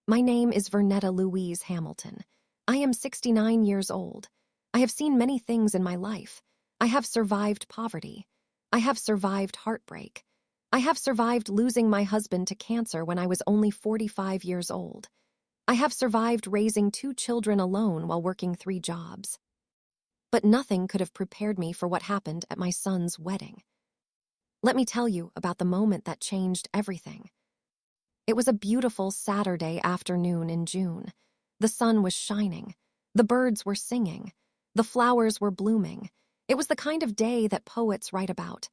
My name is Vernetta Louise Hamilton. I am 69 years old. I have seen many things in my life. I have survived poverty. I have survived heartbreak. I have survived losing my husband to cancer when I was only 45 years old. I have survived raising 2 children alone while working 3 jobs. But nothing could have prepared me for what happened at my son's wedding. Let me tell you about the moment that changed everything. It was a beautiful Saturday afternoon in June. The sun was shining. The birds were singing. The flowers were blooming. It was the kind of day that poets write about.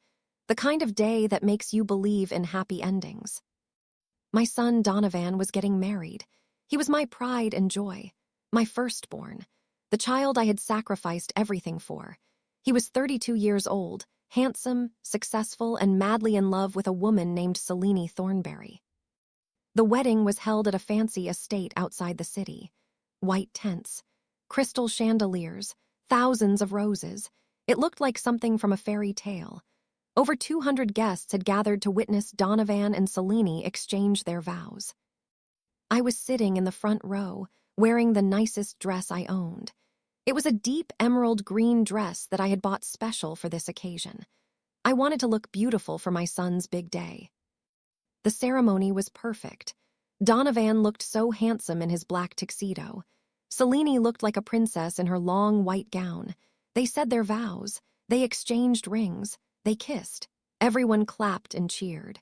The kind of day that makes you believe in happy endings. My son Donovan was getting married. He was my pride and joy, my firstborn, the child I had sacrificed everything for. He was 32 years old, handsome, successful, and madly in love with a woman named Selene Thornberry. The wedding was held at a fancy estate outside the city. White tents, crystal chandeliers, thousands of roses. It looked like something from a fairy tale. Over 200 guests had gathered to witness Donovan and Selene exchange their vows. I was sitting in the front row, wearing the nicest dress I owned. It was a deep emerald green dress that I had bought special for this occasion. I wanted to look beautiful for my son's big day. The ceremony was perfect. Donovan looked so handsome in his black tuxedo. Selene looked like a princess in her long white gown. They said their vows. They exchanged rings. They kissed. Everyone clapped and cheered.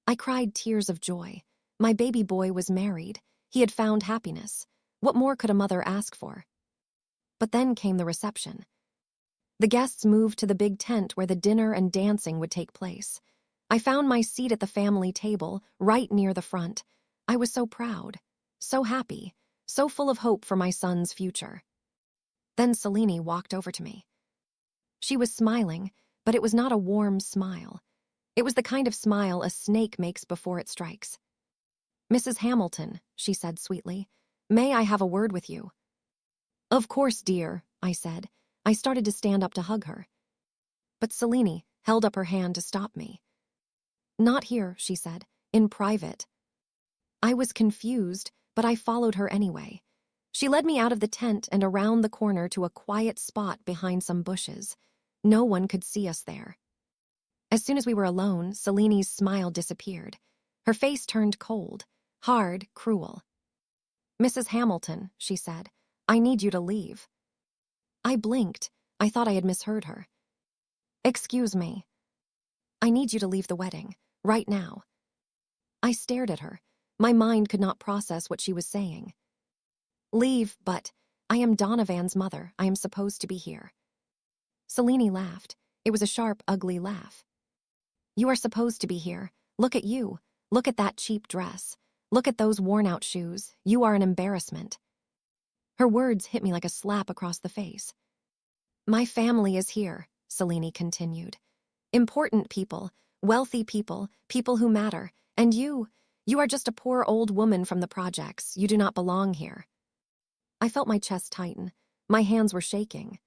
I cried tears of joy. My baby boy was married. He had found happiness. What more could a mother ask for? But then came the reception. The guests moved to the big tent where the dinner and dancing would take place. I found my seat at the family table, right near the front. I was so proud, so happy, so full of hope for my son's future. Then Selene walked over to me. She was smiling, but it was not a warm smile. It was the kind of smile a snake makes before it strikes. "Mrs. Hamilton," she said sweetly, "may I have a word with you?" "Of course, dear," I said. I started to stand up to hug her. But Selene held up her hand to stop me. "Not here," she said, "in private." I was confused, but I followed her anyway. She led me out of the tent and around the corner to a quiet spot behind some bushes. No one could see us there. As soon as we were alone, Selene's smile disappeared. Her face turned cold, hard, cruel. "Mrs. Hamilton," she said, "I need you to leave." I blinked. I thought I had misheard her. "Excuse me. I need you to leave the wedding, right now." I stared at her. My mind could not process what she was saying. "Leave, but I am Donovan's mother. I am supposed to be here." Selene laughed. It was a sharp, ugly laugh. "You are supposed to be here. Look at you. Look at that cheap dress. Look at those worn-out shoes. You are an embarrassment." Her words hit me like a slap across the face. "My family is here," Selene continued. "Important people, wealthy people, people who matter. And you are just a poor old woman from the projects. You do not belong here." I felt my chest tighten. My hands were shaking.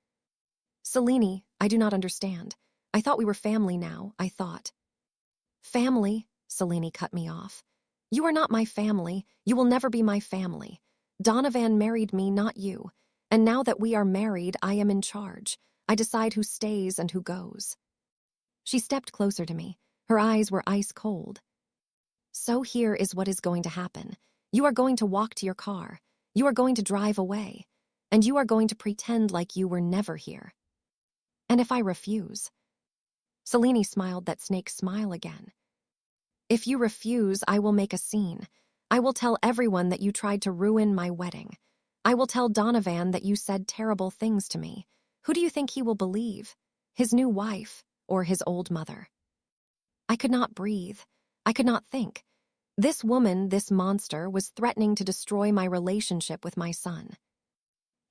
"Selene, I do not understand. I thought we were family now, I thought." "Family?" Selene cut me off. "You are not my family. You will never be my family. Donovan married me, not you. And now that we are married, I am in charge. I decide who stays and who goes." She stepped closer to me. Her eyes were ice cold. "So here is what is going to happen. You are going to walk to your car. You are going to drive away. And you are going to pretend like you were never here. And if I refuse?" Selene smiled that snake smile again. "If you refuse, I will make a scene. I will tell everyone that you tried to ruin my wedding. I will tell Donovan that you said terrible things to me. Who do you think he will believe? His new wife or his old mother?" I could not breathe. I could not think. This woman, this monster, was threatening to destroy my relationship with my son.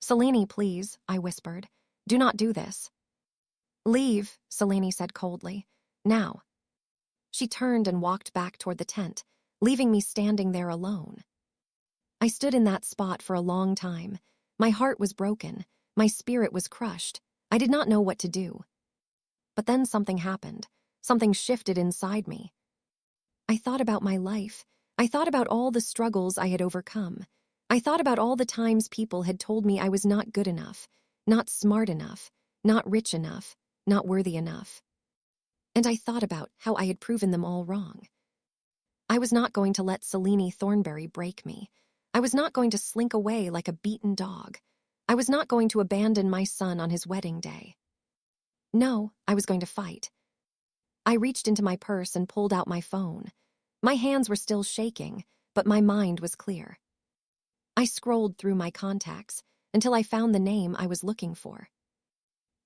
"Selene, please," I whispered. "Do not do this." "Leave," Selene said coldly. "Now." She turned and walked back toward the tent, leaving me standing there alone. I stood in that spot for a long time. My heart was broken. My spirit was crushed. I did not know what to do. But then something happened. Something shifted inside me. I thought about my life. I thought about all the struggles I had overcome. I thought about all the times people had told me I was not good enough, not smart enough, not rich enough, not worthy enough. And I thought about how I had proven them all wrong. I was not going to let Selene Thornberry break me. I was not going to slink away like a beaten dog. I was not going to abandon my son on his wedding day. No, I was going to fight. I reached into my purse and pulled out my phone. My hands were still shaking, but my mind was clear. I scrolled through my contacts until I found the name I was looking for.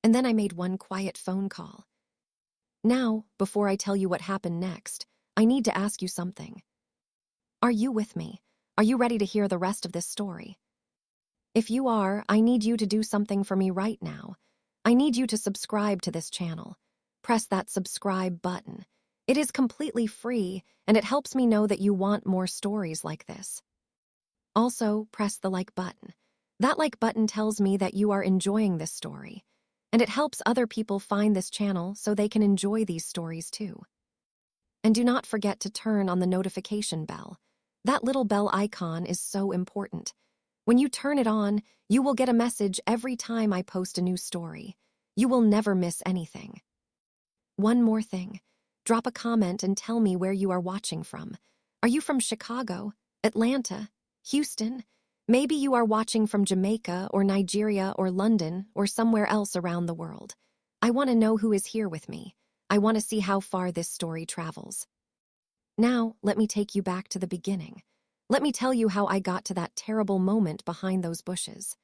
And then I made one quiet phone call. Now, before I tell you what happened next, I need to ask you something. Are you with me? Are you ready to hear the rest of this story? If you are, I need you to do something for me right now. I need you to subscribe to this channel. Press that subscribe button. It is completely free, and it helps me know that you want more stories like this. Also, press the like button. That like button tells me that you are enjoying this story, and it helps other people find this channel so they can enjoy these stories too. And do not forget to turn on the notification bell. That little bell icon is so important. When you turn it on, you will get a message every time I post a new story. You will never miss anything. One more thing. Drop a comment and tell me where you are watching from. Are you from Chicago, Atlanta, Houston? Maybe you are watching from Jamaica or Nigeria or London or somewhere else around the world. I want to know who is here with me. I want to see how far this story travels. Now, let me take you back to the beginning. Let me tell you how I got to that terrible moment behind those bushes.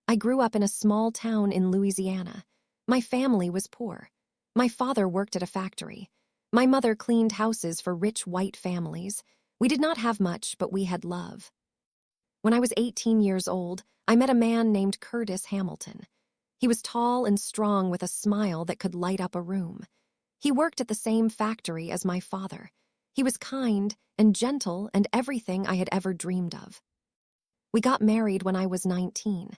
I grew up in a small town in Louisiana. My family was poor. My father worked at a factory. My mother cleaned houses for rich white families. We did not have much, but we had love. When I was 18 years old, I met a man named Curtis Hamilton. He was tall and strong with a smile that could light up a room. He worked at the same factory as my father. He was kind and gentle and everything I had ever dreamed of. We got married when I was 19.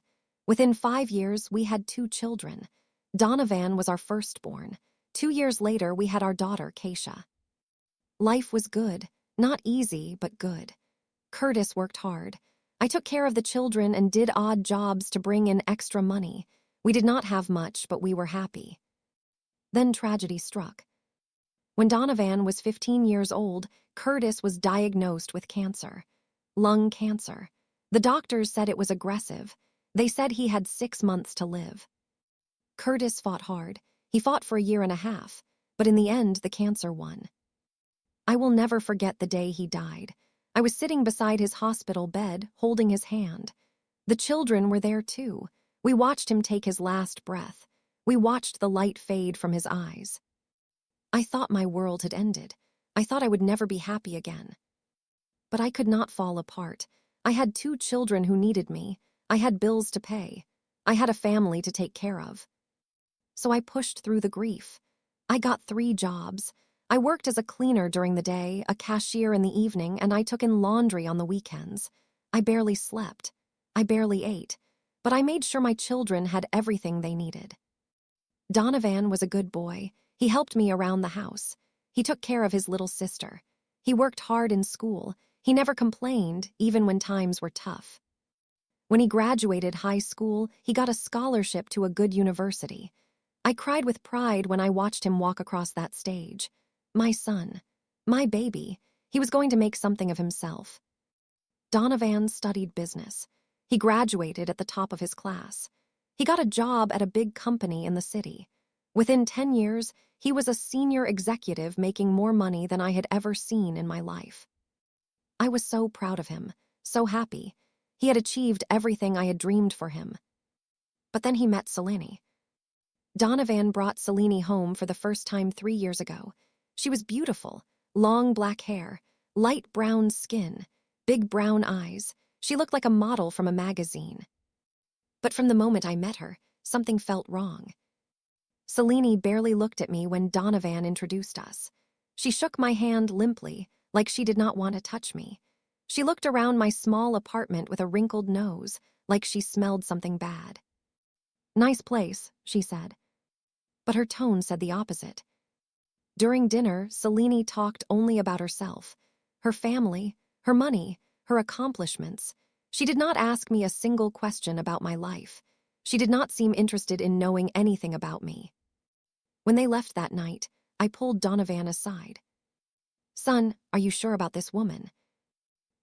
Within 5 years, we had 2 children. Donovan was our firstborn. 2 years later, we had our daughter, Keisha. Life was good, not easy, but good. Curtis worked hard. I took care of the children and did odd jobs to bring in extra money. We did not have much, but we were happy. Then tragedy struck. When Donovan was 15 years old, Curtis was diagnosed with cancer. Lung cancer. The doctors said it was aggressive. They said he had 6 months to live. Curtis fought hard. He fought for a year and a half, but in the end, the cancer won. I will never forget the day he died. I was sitting beside his hospital bed, holding his hand. The children were there too. We watched him take his last breath. We watched the light fade from his eyes. I thought my world had ended. I thought I would never be happy again. But I could not fall apart. I had 2 children who needed me. I had bills to pay. I had a family to take care of. So I pushed through the grief. I got 3 jobs. I worked as a cleaner during the day, a cashier in the evening, and I took in laundry on the weekends. I barely slept. I barely ate. But I made sure my children had everything they needed. Donovan was a good boy. He helped me around the house. He took care of his little sister. He worked hard in school. He never complained, even when times were tough. When he graduated high school, he got a scholarship to a good university. I cried with pride when I watched him walk across that stage. My son, my baby, he was going to make something of himself. Donovan studied business. He graduated at the top of his class. He got a job at a big company in the city. Within 10 years, he was a senior executive making more money than I had ever seen in my life. I was so proud of him, so happy. He had achieved everything I had dreamed for him. But then he met Selene. Donovan brought Selene home for the first time 3 years ago. She was beautiful, long black hair, light brown skin, big brown eyes. She looked like a model from a magazine. But from the moment I met her, something felt wrong. Selene barely looked at me when Donovan introduced us. She shook my hand limply, like she did not want to touch me. She looked around my small apartment with a wrinkled nose, like she smelled something bad. "Nice place," she said. But her tone said the opposite. During dinner, Selene talked only about herself. her family, her money, her accomplishments. She did not ask me a single question about my life. She did not seem interested in knowing anything about me. When they left that night, I pulled Donovan aside. "Son, are you sure about this woman?"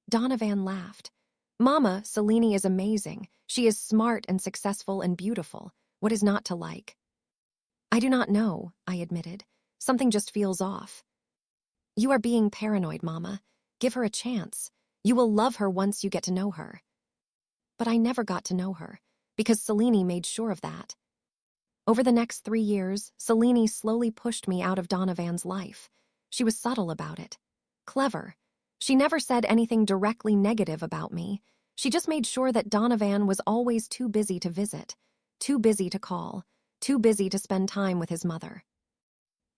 Donovan laughed. "Mama, Selene is amazing. She is smart and successful and beautiful. What is not to like?" "I do not know," I admitted. "Something just feels off." "You are being paranoid, Mama. Give her a chance. You will love her once you get to know her." But I never got to know her, because Selene made sure of that. Over the next 3 years, Selene slowly pushed me out of Donovan's life. She was subtle about it. Clever. She never said anything directly negative about me. She just made sure that Donovan was always too busy to visit, too busy to call, too busy to spend time with his mother.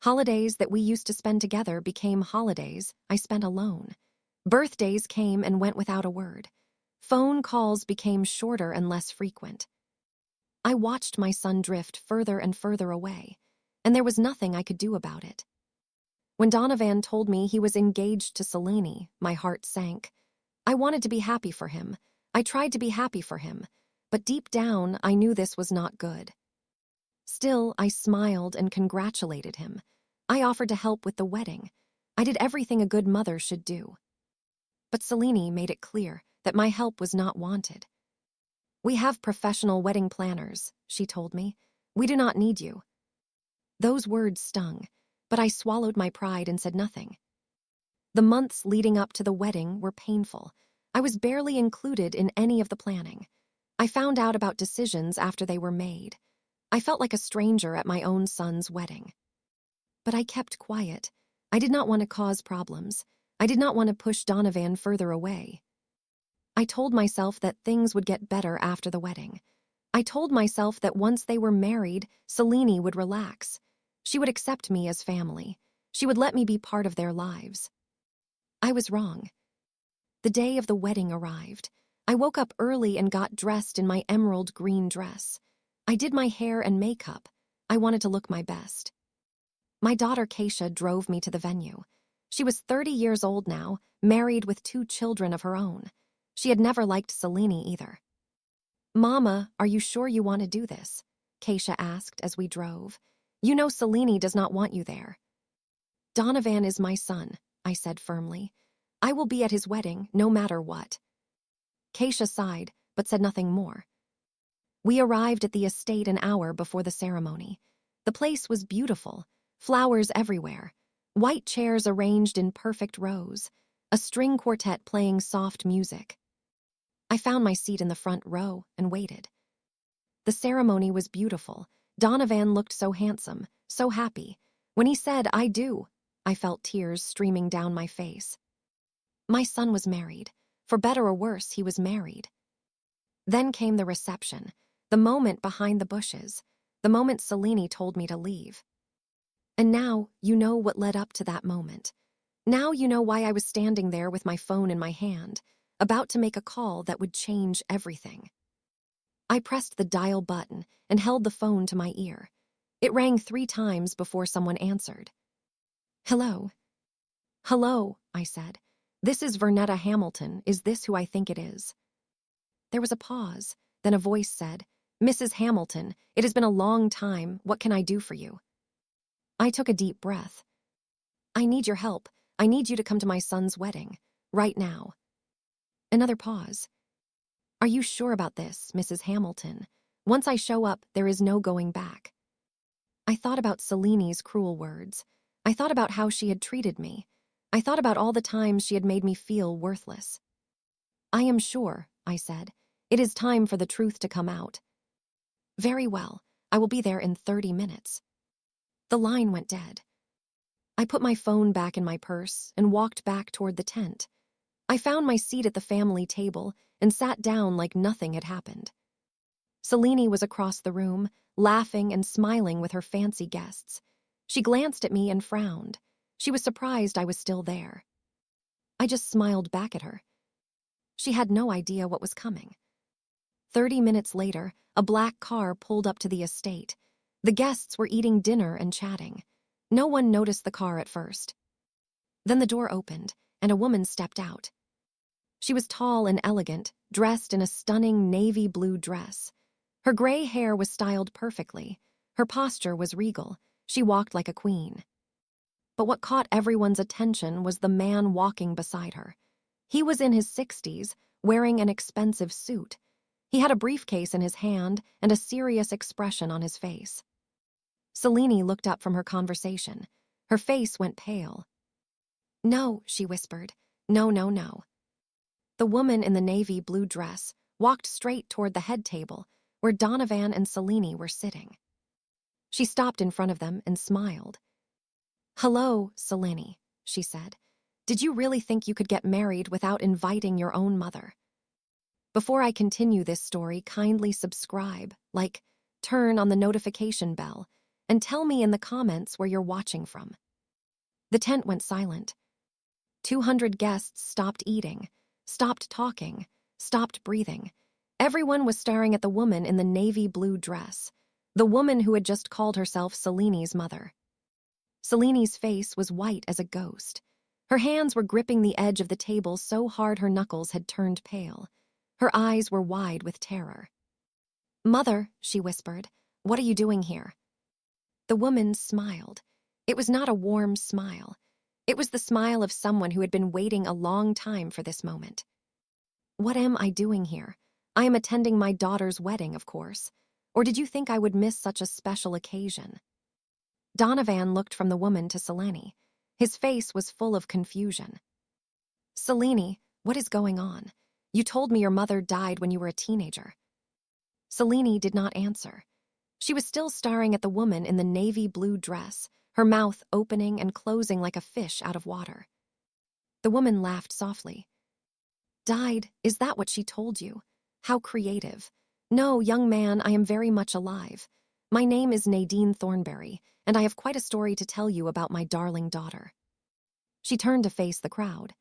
Holidays that we used to spend together became holidays I spent alone. Birthdays came and went without a word. Phone calls became shorter and less frequent. I watched my son drift further and further away, and there was nothing I could do about it. When Donovan told me he was engaged to Selene, my heart sank. I wanted to be happy for him. I tried to be happy for him, but deep down I knew this was not good. Still, I smiled and congratulated him. I offered to help with the wedding. I did everything a good mother should do. But Selene made it clear that my help was not wanted. "We have professional wedding planners," she told me. "We do not need you." Those words stung, but I swallowed my pride and said nothing. The months leading up to the wedding were painful. I was barely included in any of the planning. I found out about decisions after they were made. I felt like a stranger at my own son's wedding. But I kept quiet. I did not want to cause problems. I did not want to push Donovan further away. I told myself that things would get better after the wedding. I told myself that once they were married, Selene would relax. She would accept me as family. She would let me be part of their lives. I was wrong. The day of the wedding arrived. I woke up early and got dressed in my emerald green dress. I did my hair and makeup. I wanted to look my best. My daughter Keisha drove me to the venue. She was 30 years old now, married with 2 children of her own. She had never liked Selene either. "Mama, are you sure you want to do this?" Keisha asked as we drove. "You know Selene does not want you there." "Donovan is my son," I said firmly. "I will be at his wedding, no matter what." Keisha sighed, but said nothing more. We arrived at the estate an hour before the ceremony. The place was beautiful, flowers everywhere, white chairs arranged in perfect rows, a string quartet playing soft music. I found my seat in the front row and waited. The ceremony was beautiful. Donovan looked so handsome, so happy. When he said, "I do," I felt tears streaming down my face. My son was married. For better or worse, he was married. Then came the reception, the moment behind the bushes, the moment Selene told me to leave. And now you know what led up to that moment. Now you know why I was standing there with my phone in my hand, about to make a call that would change everything. I pressed the dial button and held the phone to my ear. It rang 3 times before someone answered. "Hello." "Hello," I said. "This is Vernetta Hamilton. Is this who I think it is?" There was a pause. Then a voice said, "Mrs. Hamilton, it has been a long time. What can I do for you?" I took a deep breath. "I need your help. I need you to come to my son's wedding. Right now." Another pause. "Are you sure about this, Mrs. Hamilton? Once I show up, there is no going back." I thought about Selene's cruel words. I thought about how she had treated me. I thought about all the times she had made me feel worthless. "I am sure," I said. "It is time for the truth to come out." "Very well. I will be there in 30 minutes. The line went dead. I put my phone back in my purse and walked back toward the tent. I found my seat at the family table and sat down like nothing had happened. Selene was across the room, laughing and smiling with her fancy guests. She glanced at me and frowned. She was surprised I was still there. I just smiled back at her. She had no idea what was coming. 30 minutes later, a black car pulled up to the estate. The guests were eating dinner and chatting. No one noticed the car at first. Then the door opened, and a woman stepped out. She was tall and elegant, dressed in a stunning navy blue dress. Her gray hair was styled perfectly. Her posture was regal. She walked like a queen. But what caught everyone's attention was the man walking beside her. He was in his 60s, wearing an expensive suit. He had a briefcase in his hand and a serious expression on his face. Selene looked up from her conversation. Her face went pale. "No," she whispered. "No, no, no." The woman in the navy blue dress walked straight toward the head table where Donovan and Selene were sitting. She stopped in front of them and smiled. "Hello, Selene," she said. "Did you really think you could get married without inviting your own mother?" Before I continue this story, kindly subscribe, like, turn on the notification bell, and tell me in the comments where you're watching from. The tent went silent. 200 guests stopped eating, stopped talking, stopped breathing. Everyone was staring at the woman in the navy blue dress, the woman who had just called herself Selene's mother. Selene's face was white as a ghost. Her hands were gripping the edge of the table so hard her knuckles had turned pale. Her eyes were wide with terror. "Mother," she whispered, "what are you doing here?" The woman smiled. It was not a warm smile. It was the smile of someone who had been waiting a long time for this moment. "What am I doing here? I am attending my daughter's wedding, of course. Or did you think I would miss such a special occasion?" Donovan looked from the woman to Selene. His face was full of confusion. "Selene, what is going on? You told me your mother died when you were a teenager." Selene did not answer. She was still staring at the woman in the navy blue dress, her mouth opening and closing like a fish out of water. The woman laughed softly. "Died? Is that what she told you? How creative. No, young man, I am very much alive. My name is Nadine Thornberry, and I have quite a story to tell you about my darling daughter." She turned to face the crowd.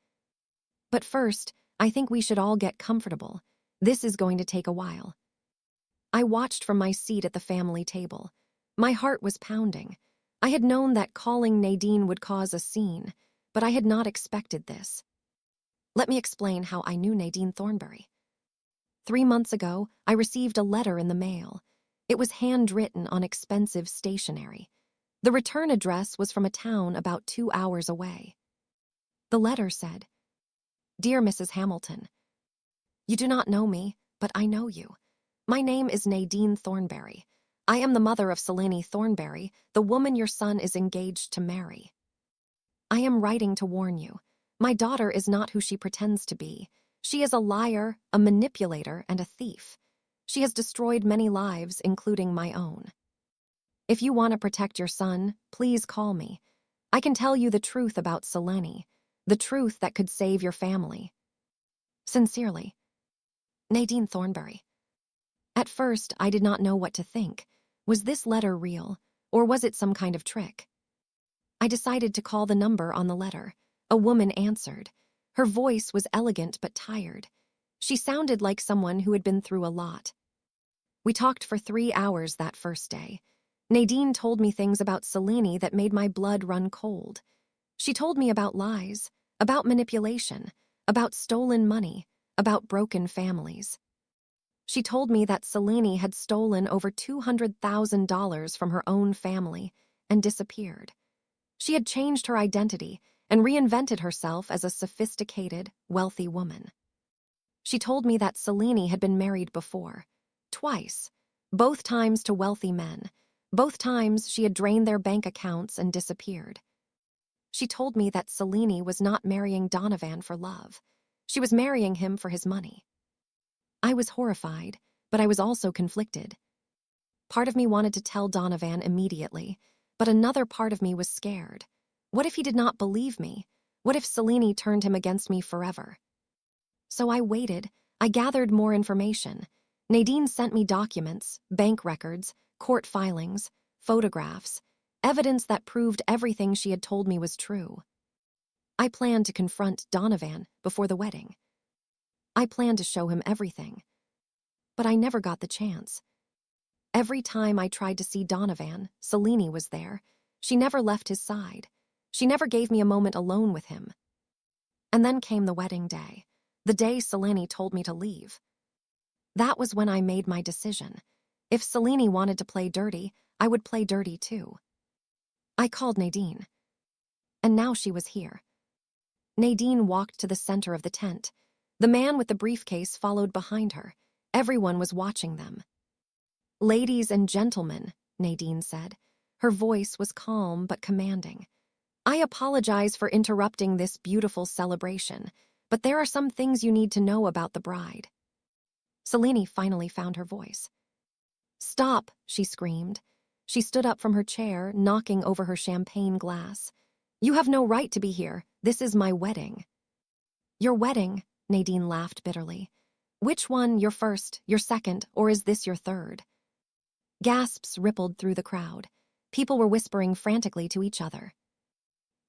"But first, I think we should all get comfortable. This is going to take a while." I watched from my seat at the family table. My heart was pounding. I had known that calling Nadine would cause a scene, but I had not expected this. Let me explain how I knew Nadine Thornberry. 3 months ago, I received a letter in the mail. It was handwritten on expensive stationery. The return address was from a town about 2 hours away. The letter said, "Dear Mrs. Hamilton, you do not know me, but I know you. My name is Nadine Thornberry. I am the mother of Selene Thornberry, the woman your son is engaged to marry. I am writing to warn you. My daughter is not who she pretends to be. She is a liar, a manipulator, and a thief. She has destroyed many lives, including my own. If you want to protect your son, please call me. I can tell you the truth about Selene, the truth that could save your family. Sincerely, Nadine Thornberry." At first, I did not know what to think. Was this letter real, or was it some kind of trick? I decided to call the number on the letter. A woman answered. Her voice was elegant but tired. She sounded like someone who had been through a lot. We talked for 3 hours that first day. Nadine told me things about Selene that made my blood run cold. She told me about lies, about manipulation, about stolen money, about broken families. She told me that Selene had stolen over $200,000 from her own family and disappeared. She had changed her identity and reinvented herself as a sophisticated, wealthy woman. She told me that Selene had been married before, twice, both times to wealthy men. Both times she had drained their bank accounts and disappeared. She told me that Selene was not marrying Donovan for love. She was marrying him for his money. I was horrified, but I was also conflicted. Part of me wanted to tell Donovan immediately, but another part of me was scared. What if he did not believe me? What if Selene turned him against me forever? So I waited. I gathered more information. Nadine sent me documents, bank records, court filings, photographs, evidence that proved everything she had told me was true. I planned to confront Donovan before the wedding. I planned to show him everything. But I never got the chance. Every time I tried to see Donovan, Selene was there. She never left his side. She never gave me a moment alone with him. And then came the wedding day, the day Selene told me to leave. That was when I made my decision. If Selene wanted to play dirty, I would play dirty too. I called Nadine. And now she was here. Nadine walked to the center of the tent. The man with the briefcase followed behind her. Everyone was watching them. "Ladies and gentlemen," Nadine said. Her voice was calm but commanding. "I apologize for interrupting this beautiful celebration, but there are some things you need to know about the bride." Selene finally found her voice. "Stop," she screamed. She stood up from her chair, knocking over her champagne glass. "You have no right to be here. This is my wedding." "Your wedding?" Nadine laughed bitterly. "Which one, your first, your second, or is this your third?" Gasps rippled through the crowd. People were whispering frantically to each other.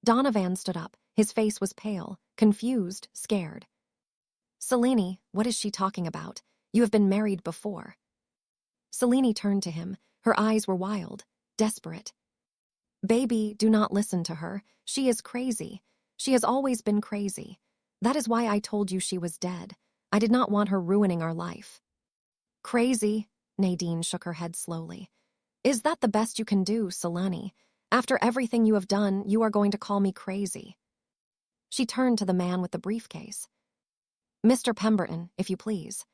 Donovan stood up. His face was pale, confused, scared. "Selene, what is she talking about? You have been married before." Selene turned to him. Her eyes were wild, desperate. "Baby, do not listen to her. She is crazy. She has always been crazy. That is why I told you she was dead. I did not want her ruining our life." "Crazy?" Nadine shook her head slowly. "Is that the best you can do, Selene? After everything you have done, you are going to call me crazy?" She turned to the man with the briefcase. "Mr. Pemberton, if you please."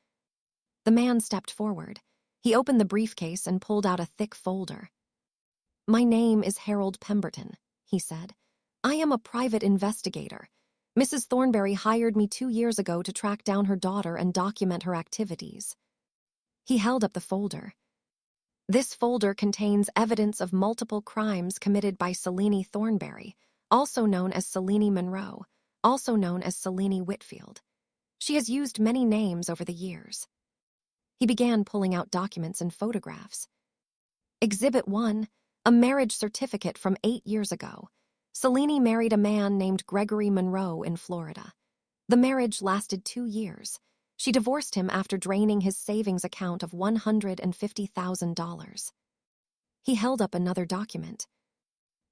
The man stepped forward. He opened the briefcase and pulled out a thick folder. "My name is Harold Pemberton," he said. "I am a private investigator. Mrs. Thornberry hired me 2 years ago to track down her daughter and document her activities." He held up the folder. "This folder contains evidence of multiple crimes committed by Selene Thornberry, also known as Selene Monroe, also known as Selene Whitfield. She has used many names over the years." He began pulling out documents and photographs. Exhibit 1, a marriage certificate from 8 years ago. Selene married a man named Gregory Monroe in Florida. The marriage lasted 2 years. She divorced him after draining his savings account of $150,000. He held up another document.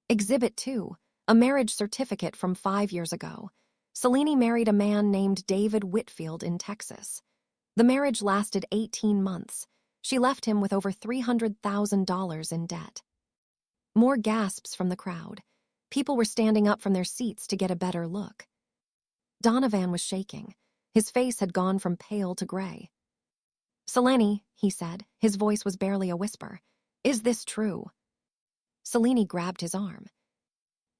Exhibit 2, a marriage certificate from 5 years ago. Selene married a man named David Whitfield in Texas. The marriage lasted 18 months. She left him with over $300,000 in debt. More gasps from the crowd. People were standing up from their seats to get a better look. Donovan was shaking. His face had gone from pale to gray. "Selene," he said, his voice was barely a whisper, "is this true?" Selene grabbed his arm.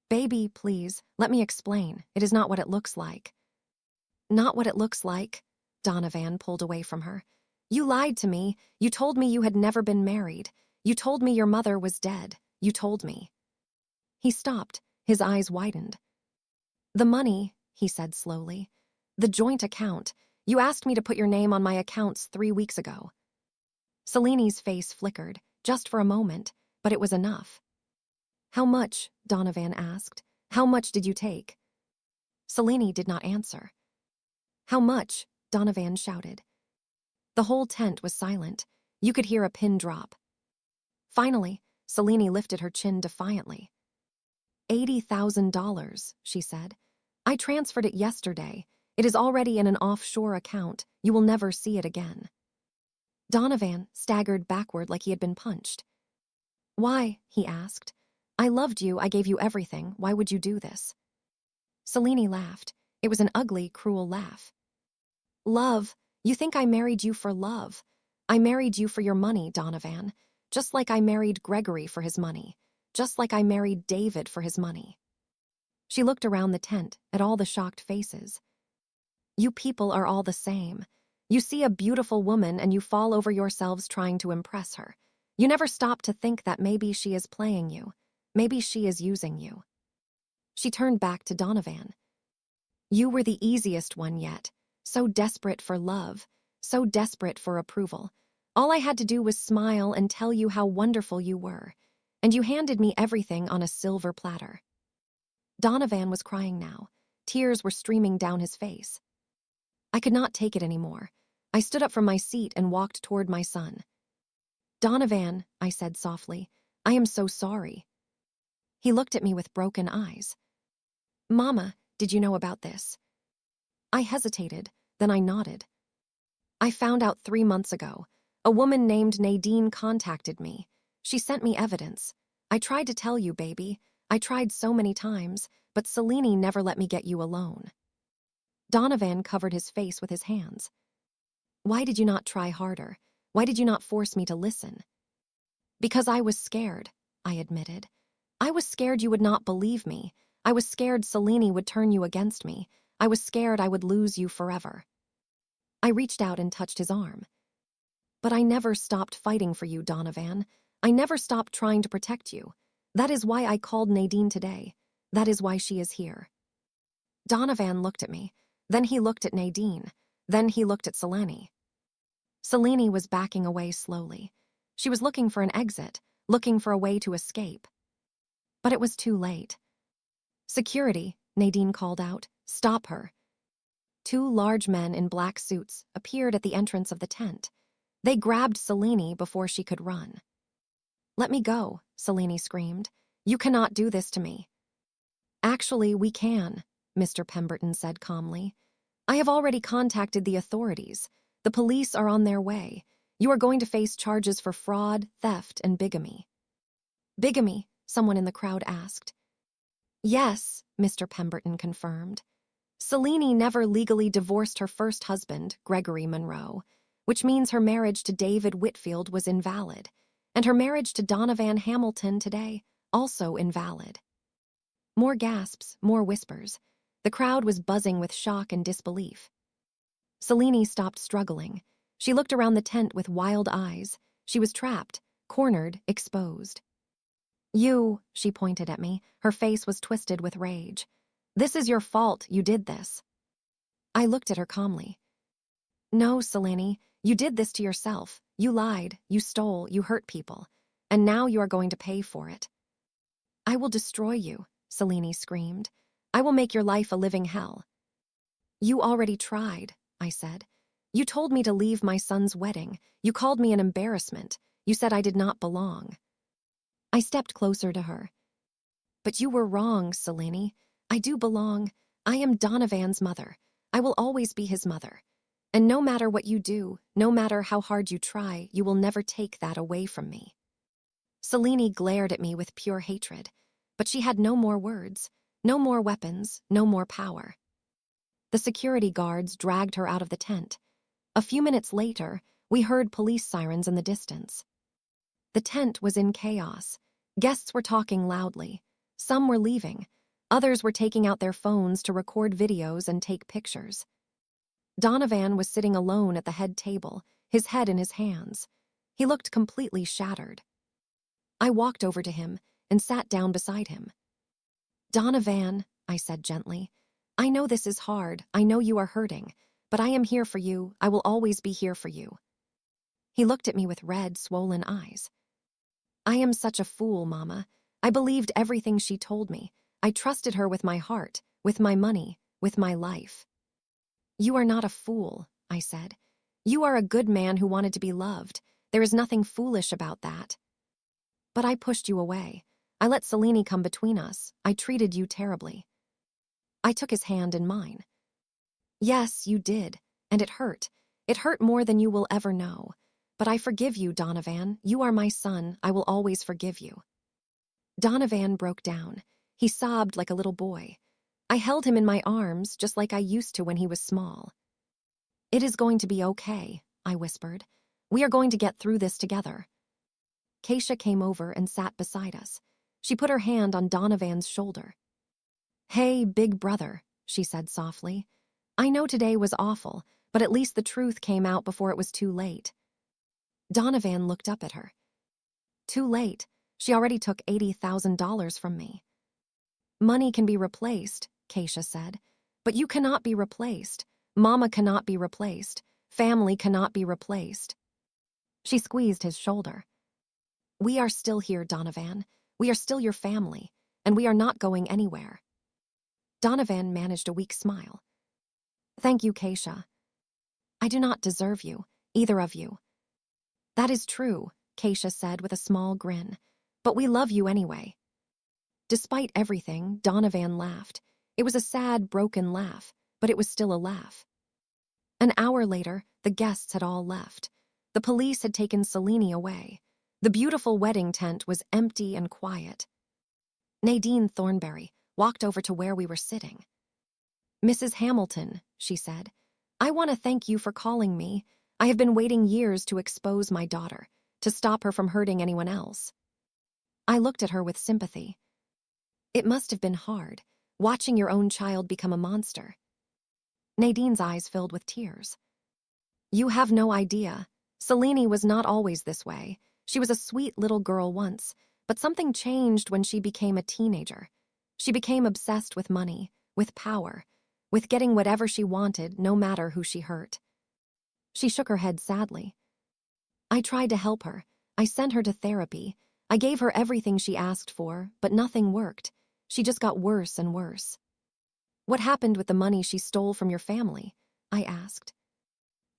"Baby, please, let me explain. It is not what it looks like." "Not what it looks like?" Donovan pulled away from her. "You lied to me. You told me you had never been married. You told me your mother was dead. You told me." He stopped, his eyes widened. "The money," he said slowly. "The joint account. You asked me to put your name on my accounts 3 weeks ago." Selene's face flickered, just for a moment, but it was enough. "How much?" Donovan asked. "How much did you take?" Selene did not answer. "How much?" Donovan shouted. The whole tent was silent. You could hear a pin drop. Finally, Selene lifted her chin defiantly. $80,000, she said. "I transferred it yesterday. It is already in an offshore account. You will never see it again." Donovan staggered backward like he had been punched. "Why?" he asked. "I loved you. I gave you everything. Why would you do this?" Selene laughed. It was an ugly, cruel laugh. "Love? You think I married you for love? I married you for your money, Donovan. Just like I married Gregory for his money. Just like I married David for his money." She looked around the tent at all the shocked faces. "You people are all the same. You see a beautiful woman and you fall over yourselves trying to impress her. You never stop to think that maybe she is playing you. Maybe she is using you." She turned back to Donovan. "You were the easiest one yet. So desperate for love. So desperate for approval. All I had to do was smile and tell you how wonderful you were. And you handed me everything on a silver platter." Donovan was crying now. Tears were streaming down his face. I could not take it anymore. I stood up from my seat and walked toward my son. "Donovan," I said softly, "I am so sorry." He looked at me with broken eyes. "Mama, did you know about this?" I hesitated, then I nodded. I found out 3 months ago. A woman named Nadine contacted me. She sent me evidence. I tried to tell you, baby. I tried so many times, but Selene never let me get you alone. Donovan covered his face with his hands. Why did you not try harder? Why did you not force me to listen? Because I was scared, I admitted. I was scared you would not believe me. I was scared Selene would turn you against me. I was scared I would lose you forever. I reached out and touched his arm. But I never stopped fighting for you, Donovan. I never stopped trying to protect you. That is why I called Nadine today. That is why she is here. Donovan looked at me. Then he looked at Nadine. Then he looked at Selene. Selene was backing away slowly. She was looking for an exit, looking for a way to escape. But it was too late. Security, Nadine called out. Stop her. 2 large men in black suits appeared at the entrance of the tent. They grabbed Selene before she could run. Let me go, Selene screamed. You cannot do this to me. Actually, we can, Mr. Pemberton said calmly. I have already contacted the authorities. The police are on their way. You are going to face charges for fraud, theft, and bigamy. Bigamy? Someone in the crowd asked. Yes, Mr. Pemberton confirmed. Selene never legally divorced her first husband, Gregory Monroe, which means her marriage to David Whitfield was invalid, and her marriage to Donovan Hamilton today, also invalid. More gasps, more whispers. The crowd was buzzing with shock and disbelief. Selene stopped struggling. She looked around the tent with wild eyes. She was trapped, cornered, exposed. You, she pointed at me. Her face was twisted with rage. This is your fault, you did this. I looked at her calmly. No, Selene, you did this to yourself. You lied, you stole, you hurt people. And now you are going to pay for it. I will destroy you, Selene screamed. I will make your life a living hell. You already tried, I said. You told me to leave my son's wedding. You called me an embarrassment. You said I did not belong. I stepped closer to her. But you were wrong, Selene. I do belong. I am Donovan's mother. I will always be his mother. And no matter what you do, no matter how hard you try, you will never take that away from me. Selene glared at me with pure hatred, but she had no more words, no more weapons, no more power. The security guards dragged her out of the tent. A few minutes later, we heard police sirens in the distance. The tent was in chaos. Guests were talking loudly. Some were leaving. Others were taking out their phones to record videos and take pictures. Donovan was sitting alone at the head table, his head in his hands. He looked completely shattered. I walked over to him and sat down beside him. Donovan, I said gently, I know this is hard. I know you are hurting, but I am here for you. I will always be here for you. He looked at me with red, swollen eyes. I am such a fool, Mama. I believed everything she told me. I trusted her with my heart, with my money, with my life. You are not a fool, I said. You are a good man who wanted to be loved. There is nothing foolish about that. But I pushed you away. I let Selene come between us. I treated you terribly. I took his hand in mine. Yes, you did, and it hurt. It hurt more than you will ever know. But I forgive you, Donovan. You are my son. I will always forgive you. Donovan broke down. He sobbed like a little boy. I held him in my arms, just like I used to when he was small. It is going to be okay, I whispered. We are going to get through this together. Keisha came over and sat beside us. She put her hand on Donovan's shoulder. Hey, big brother, she said softly. I know today was awful, but at least the truth came out before it was too late. Donovan looked up at her. Too late. She already took $80,000 from me. Money can be replaced, Keisha said, but you cannot be replaced. Mama cannot be replaced. Family cannot be replaced. She squeezed his shoulder. We are still here, Donovan. We are still your family, and we are not going anywhere. Donovan managed a weak smile. Thank you, Keisha. I do not deserve you, either of you. That is true, Keisha said with a small grin, but we love you anyway. Despite everything, Donovan laughed. It was a sad, broken laugh, but it was still a laugh. An hour later, the guests had all left. The police had taken Selene away. The beautiful wedding tent was empty and quiet. Nadine Thornberry walked over to where we were sitting. "Mrs. Hamilton," she said, "I want to thank you for calling me. I have been waiting years to expose my daughter, to stop her from hurting anyone else." I looked at her with sympathy. "It must have been hard, watching your own child become a monster." Nadine's eyes filled with tears. "You have no idea. Selene was not always this way. She was a sweet little girl once, but something changed when she became a teenager. She became obsessed with money, with power, with getting whatever she wanted, no matter who she hurt." She shook her head sadly. "I tried to help her. I sent her to therapy. I gave her everything she asked for, but nothing worked. She just got worse and worse." "What happened with the money she stole from your family?" I asked.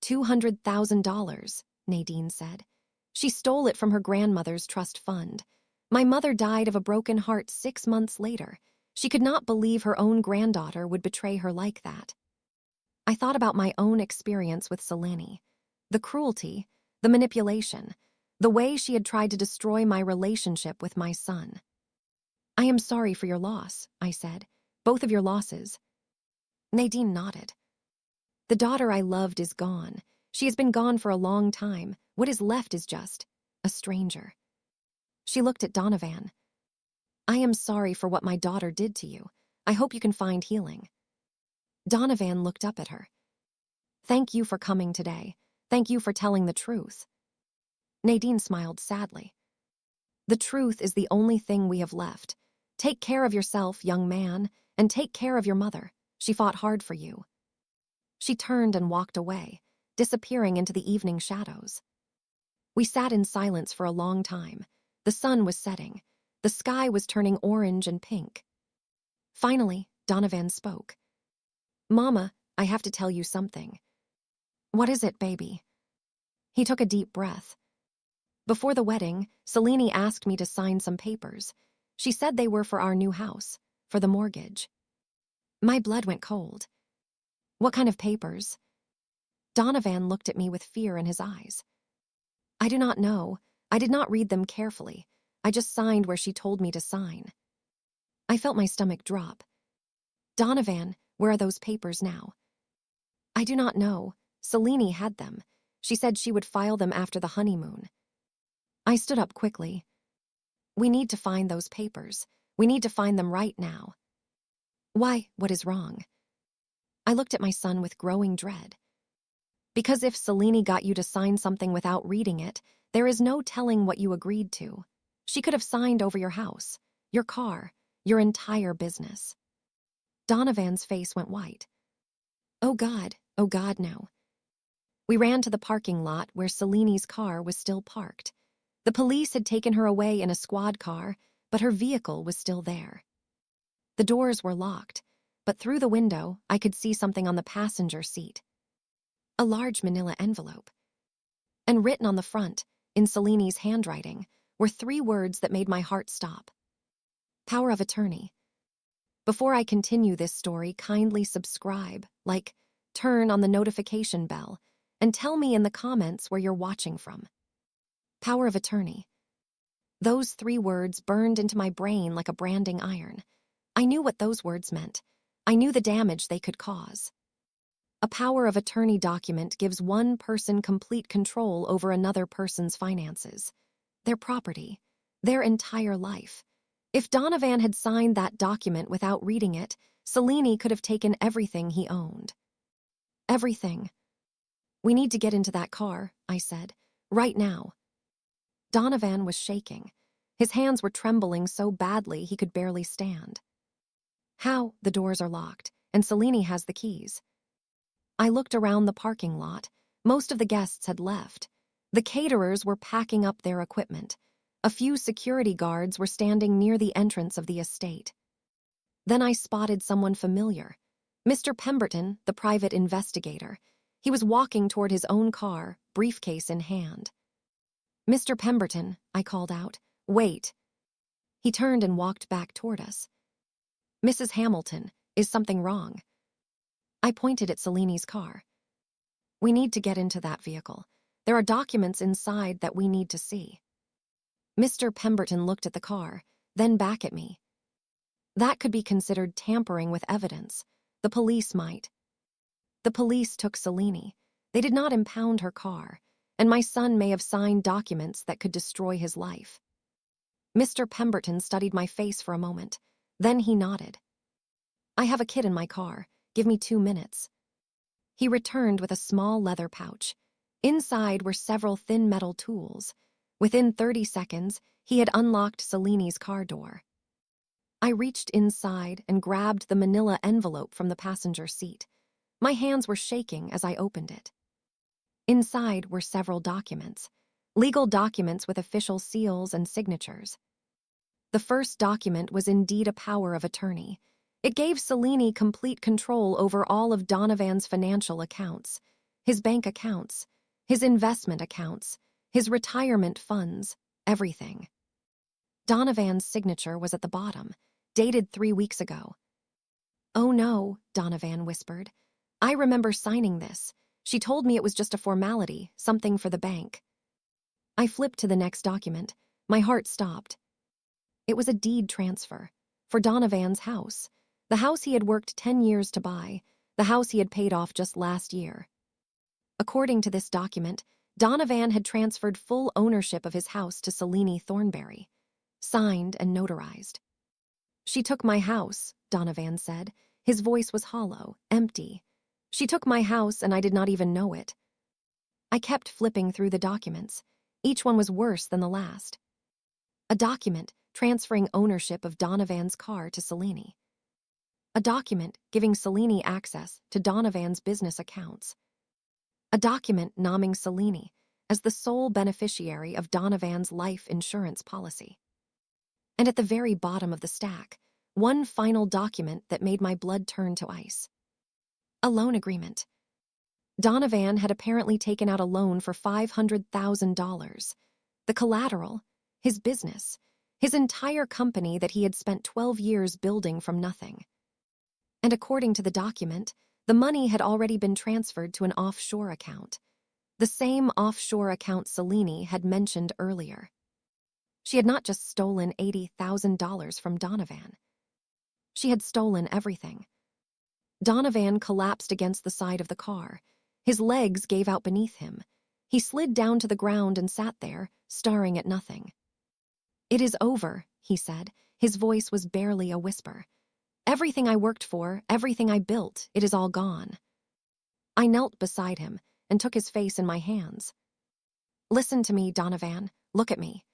$200,000, Nadine said. "She stole it from her grandmother's trust fund. My mother died of a broken heart 6 months later. She could not believe her own granddaughter would betray her like that." I thought about my own experience with Selene. The cruelty, the manipulation, the way she had tried to destroy my relationship with my son. "I am sorry for your loss," I said. "Both of your losses." Nadine nodded. "The daughter I loved is gone. She has been gone for a long time. What is left is just a stranger." She looked at Donovan. "I am sorry for what my daughter did to you. I hope you can find healing." Donovan looked up at her. "Thank you for coming today. Thank you for telling the truth." Nadine smiled sadly. "The truth is the only thing we have left. Take care of yourself, young man, and take care of your mother. She fought hard for you." She turned and walked away, disappearing into the evening shadows. We sat in silence for a long time. The sun was setting. The sky was turning orange and pink. Finally, Donovan spoke. "Mama, I have to tell you something." "What is it, baby?" He took a deep breath. "Before the wedding, Selene asked me to sign some papers. She said they were for our new house, for the mortgage." My blood went cold. "What kind of papers?" Donovan looked at me with fear in his eyes. "I do not know. I did not read them carefully. I just signed where she told me to sign." I felt my stomach drop. "Donovan, where are those papers now?" "I do not know. Selene had them. She said she would file them after the honeymoon." I stood up quickly. "We need to find those papers. We need to find them right now." "Why, what is wrong?" I looked at my son with growing dread. "Because if Selene got you to sign something without reading it, there is no telling what you agreed to. She could have signed over your house, your car, your entire business." Donovan's face went white. Oh God, no." We ran to the parking lot where Selene's car was still parked. The police had taken her away in a squad car, but her vehicle was still there. The doors were locked, but through the window, I could see something on the passenger seat. A large manila envelope. And written on the front, in Selene's handwriting, were 3 words that made my heart stop. Power of attorney. Before I continue this story, kindly subscribe, like, turn on the notification bell, and tell me in the comments where you're watching from. Power of attorney. Those 3 words burned into my brain like a branding iron. I knew what those words meant. I knew the damage they could cause. A power of attorney document gives one person complete control over another person's finances, their property, their entire life. If Donovan had signed that document without reading it, Selene could have taken everything he owned. Everything. "We need to get into that car," I said. "Right now." Donovan was shaking. His hands were trembling so badly he could barely stand. "How? The doors are locked, and Selene has the keys." I looked around the parking lot. Most of the guests had left. The caterers were packing up their equipment. A few security guards were standing near the entrance of the estate. Then I spotted someone familiar. Mr. Pemberton, the private investigator. He was walking toward his own car, briefcase in hand. "Mr. Pemberton," I called out. "Wait." He turned and walked back toward us. "Mrs. Hamilton, is something wrong?" I pointed at Selini's car. We need to get into that vehicle. There are documents inside that we need to see. Mr. Pemberton looked at the car, then back at me. That could be considered tampering with evidence. The police might. The police took Selini. They did not impound her car, and my son may have signed documents that could destroy his life. Mr. Pemberton studied my face for a moment. Then he nodded. I have a kit in my car. Give me 2 minutes. He returned with a small leather pouch. Inside were several thin metal tools. Within 30 seconds, he had unlocked Selini's car door. I reached inside and grabbed the manila envelope from the passenger seat. My hands were shaking as I opened it. Inside were several documents, legal documents with official seals and signatures. The first document was indeed a power of attorney. It gave Selini complete control over all of Donovan's financial accounts, his bank accounts, his investment accounts, his retirement funds, everything. Donovan's signature was at the bottom, dated 3 weeks ago. "Oh no," Donovan whispered. "I remember signing this. She told me it was just a formality, something for the bank." I flipped to the next document. My heart stopped. It was a deed transfer for Donovan's house, the house he had worked 10 years to buy, the house he had paid off just last year. According to this document, Donovan had transferred full ownership of his house to Selini Thornberry, signed and notarized. "She took my house," Donovan said. His voice was hollow, empty. "She took my house and I did not even know it." I kept flipping through the documents. Each one was worse than the last. A document transferring ownership of Donovan's car to Selini. A document giving Selini access to Donovan's business accounts. A document naming Selini as the sole beneficiary of Donovan's life insurance policy. And at the very bottom of the stack, one final document that made my blood turn to ice. A loan agreement. Donovan had apparently taken out a loan for $500,000. The collateral, his business, his entire company that he had spent 12 years building from nothing. And according to the document, the money had already been transferred to an offshore account, the same offshore account Selini had mentioned earlier. She had not just stolen $80,000 from Donovan. She had stolen everything. Donovan collapsed against the side of the car. His legs gave out beneath him. He slid down to the ground and sat there, staring at nothing. "It is over," he said. His voice was barely a whisper. "Everything I worked for, everything I built, it is all gone." I knelt beside him and took his face in my hands. "Listen to me, Donovan. Look at me."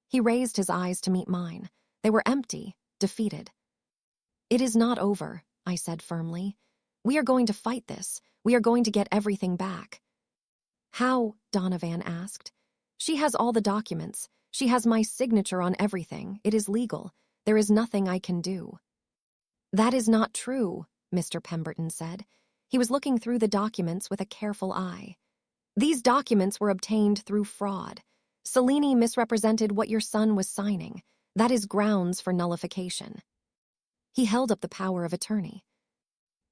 He raised his eyes to meet mine. They were empty, defeated. "It is not over," I said firmly. "We are going to fight this. We are going to get everything back." "How?" Donovan asked. "She has all the documents. She has my signature on everything. It is legal. There is nothing I can do." "That is not true," Mr. Pemberton said. He was looking through the documents with a careful eye. "These documents were obtained through fraud. Selini misrepresented what your son was signing. That is grounds for nullification." He held up the power of attorney.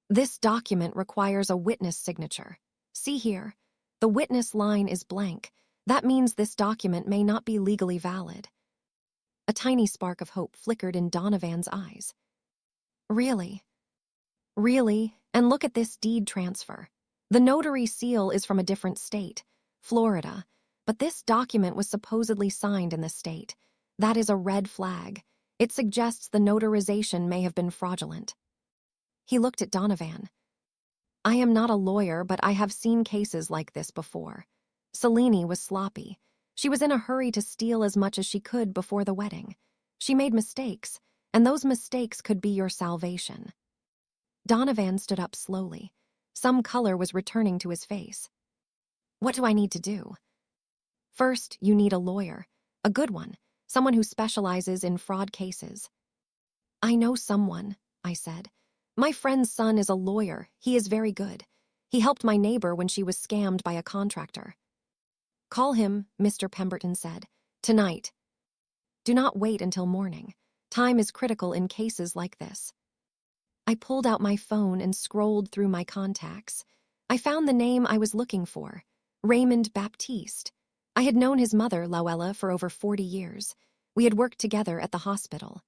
"This document requires a witness signature. See here. The witness line is blank. That means this document may not be legally valid." A tiny spark of hope flickered in Donovan's eyes. "Really? Really? And look at this deed transfer. The notary seal is from a different state, Florida, but this document was supposedly signed in the state. That is a red flag. It suggests the notarization may have been fraudulent." He looked at Donovan. "I am not a lawyer, but I have seen cases like this before. Selini was sloppy. She was in a hurry to steal as much as she could before the wedding. She made mistakes, and those mistakes could be your salvation." Donovan stood up slowly. Some color was returning to his face. "What do I need to do?" "First, you need a lawyer. A good one. Someone who specializes in fraud cases." "I know someone," I said. "My friend's son is a lawyer. He is very good. He helped my neighbor when she was scammed by a contractor." "Call him," Mr. Pemberton said. "Tonight. Do not wait until morning. Time is critical in cases like this." I pulled out my phone and scrolled through my contacts. I found the name I was looking for, Raymond Baptiste. I had known his mother, Luella, for over 40 years. We had worked together at the hospital.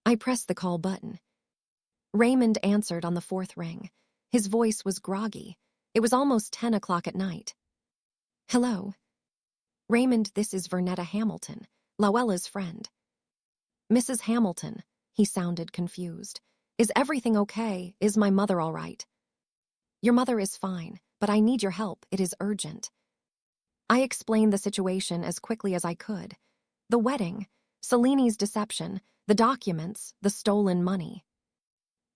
I pressed the call button. Raymond answered on the fourth ring. His voice was groggy. It was almost 10 o'clock at night. Hello. Raymond, this is Vernetta Hamilton, Luella's friend. Mrs. Hamilton, he sounded confused. Is everything okay? Is my mother all right? Your mother is fine, but I need your help. It is urgent. I explained the situation as quickly as I could. The wedding, Cellini's deception, the documents, the stolen money.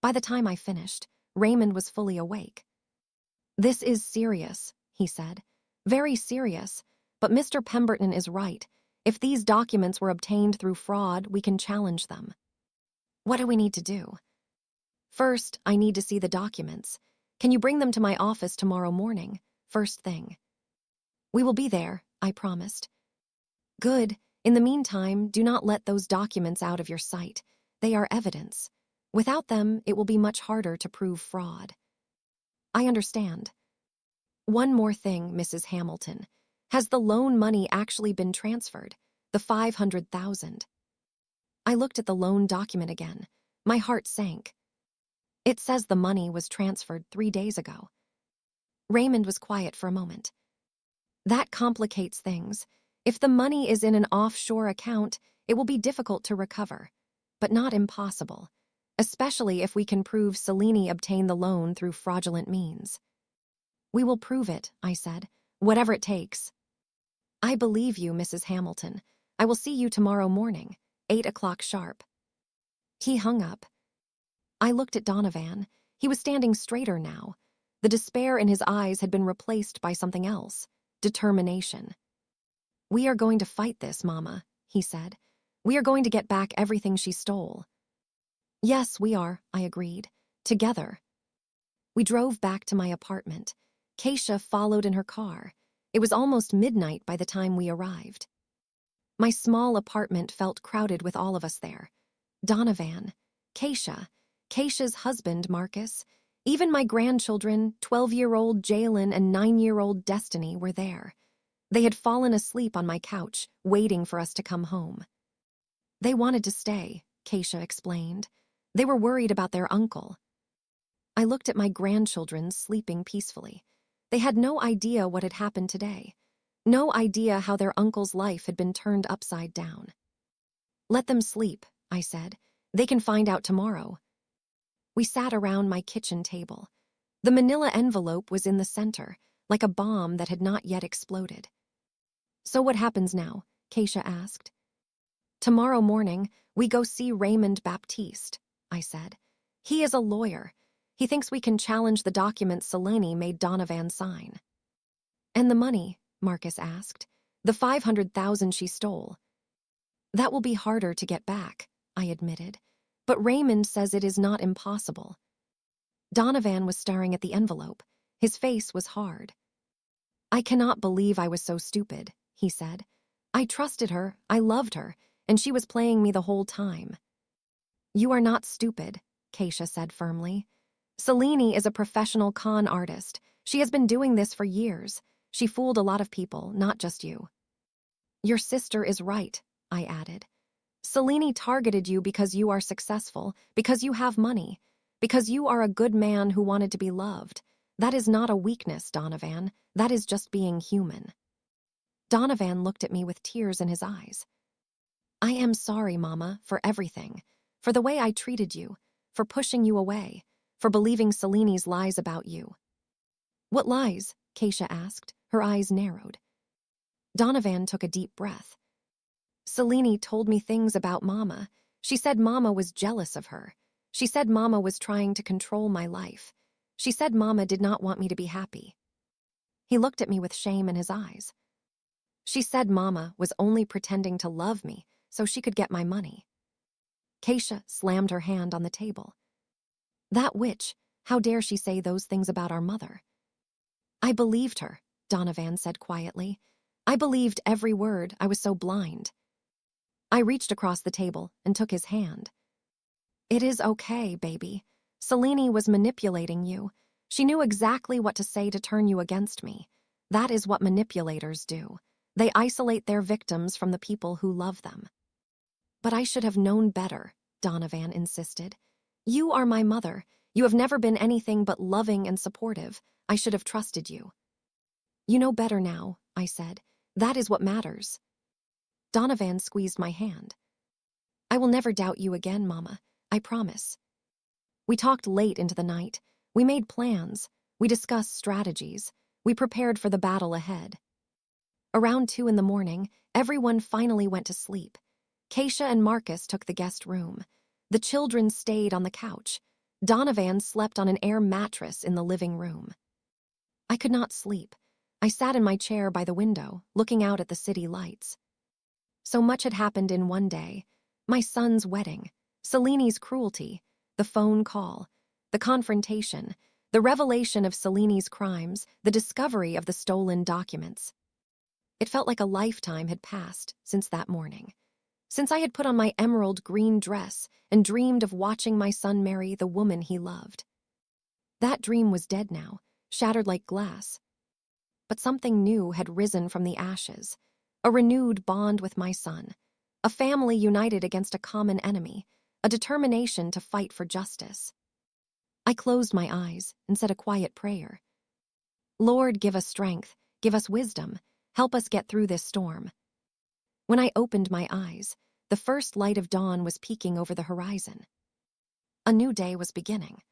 By the time I finished, Raymond was fully awake. This is serious, he said. Very serious, but Mr. Pemberton is right. If these documents were obtained through fraud, we can challenge them. What do we need to do? First, I need to see the documents. Can you bring them to my office tomorrow morning, first thing? We will be there, I promised. Good. In the meantime, do not let those documents out of your sight. They are evidence. Without them, it will be much harder to prove fraud. I understand. One more thing, Mrs. Hamilton. Has the loan money actually been transferred? The $500,000. I looked at the loan document again. My heart sank. It says the money was transferred 3 days ago. Raymond was quiet for a moment. That complicates things. If the money is in an offshore account, it will be difficult to recover, but not impossible, especially if we can prove Cellini obtained the loan through fraudulent means. We will prove it, I said, whatever it takes. I believe you, Mrs. Hamilton. I will see you tomorrow morning, 8 o'clock sharp. He hung up. I looked at Donovan. He was standing straighter now. The despair in his eyes had been replaced by something else, determination. We are going to fight this, Mama, he said. We are going to get back everything she stole. Yes, we are, I agreed. Together. We drove back to my apartment. Keisha followed in her car. It was almost midnight by the time we arrived. My small apartment felt crowded with all of us there. Donovan, Keisha's husband, Marcus, even my grandchildren, 12-year-old Jalen and 9-year-old Destiny, were there. They had fallen asleep on my couch, waiting for us to come home. They wanted to stay, Keisha explained. They were worried about their uncle. I looked at my grandchildren sleeping peacefully. They had no idea what had happened today. No idea how their uncle's life had been turned upside down. Let them sleep, I said. They can find out tomorrow. We sat around my kitchen table. The manila envelope was in the center, like a bomb that had not yet exploded. So what happens now? Keisha asked. Tomorrow morning, we go see Raymond Baptiste, I said. He is a lawyer. He thinks we can challenge the documents Cellini made Donovan sign. And the money? Marcus asked. The $500,000 she stole. That will be harder to get back, I admitted. But Raymond says it is not impossible. Donovan was staring at the envelope. His face was hard. I cannot believe I was so stupid, he said. I trusted her, I loved her, and she was playing me the whole time. You are not stupid, Keisha said firmly. Cellini is a professional con artist. She has been doing this for years. She fooled a lot of people, not just you. Your sister is right, I added. Cellini targeted you because you are successful, because you have money, because you are a good man who wanted to be loved. That is not a weakness, Donovan. That is just being human. Donovan looked at me with tears in his eyes. I am sorry, Mama, for everything, for the way I treated you, for pushing you away, for believing Cellini's lies about you. What lies? Keisha asked, her eyes narrowed. Donovan took a deep breath. Cellini told me things about Mama. She said Mama was jealous of her. She said Mama was trying to control my life. She said Mama did not want me to be happy. He looked at me with shame in his eyes. She said Mama was only pretending to love me so she could get my money. Keisha slammed her hand on the table. That witch, how dare she say those things about our mother? I believed her, Donovan said quietly. I believed every word. I was so blind. I reached across the table and took his hand. It is okay, baby. Selene was manipulating you. She knew exactly what to say to turn you against me. That is what manipulators do. They isolate their victims from the people who love them. But I should have known better, Donovan insisted. You are my mother. You have never been anything but loving and supportive. I should have trusted you. You know better now, I said. That is what matters. Donovan squeezed my hand. I will never doubt you again, Mama. I promise. We talked late into the night. We made plans. We discussed strategies. We prepared for the battle ahead. Around 2 in the morning, everyone finally went to sleep. Keisha and Marcus took the guest room. The children stayed on the couch. Donovan slept on an air mattress in the living room. I could not sleep. I sat in my chair by the window, looking out at the city lights. So much had happened in one day. My son's wedding, Selene's cruelty, the phone call, the confrontation, the revelation of Selene's crimes, the discovery of the stolen documents. It felt like a lifetime had passed since that morning. Since I had put on my emerald green dress and dreamed of watching my son marry the woman he loved. That dream was dead now, shattered like glass. But something new had risen from the ashes, a renewed bond with my son, a family united against a common enemy, a determination to fight for justice. I closed my eyes and said a quiet prayer. Lord, give us strength, give us wisdom, help us get through this storm. When I opened my eyes, the first light of dawn was peeking over the horizon. A new day was beginning.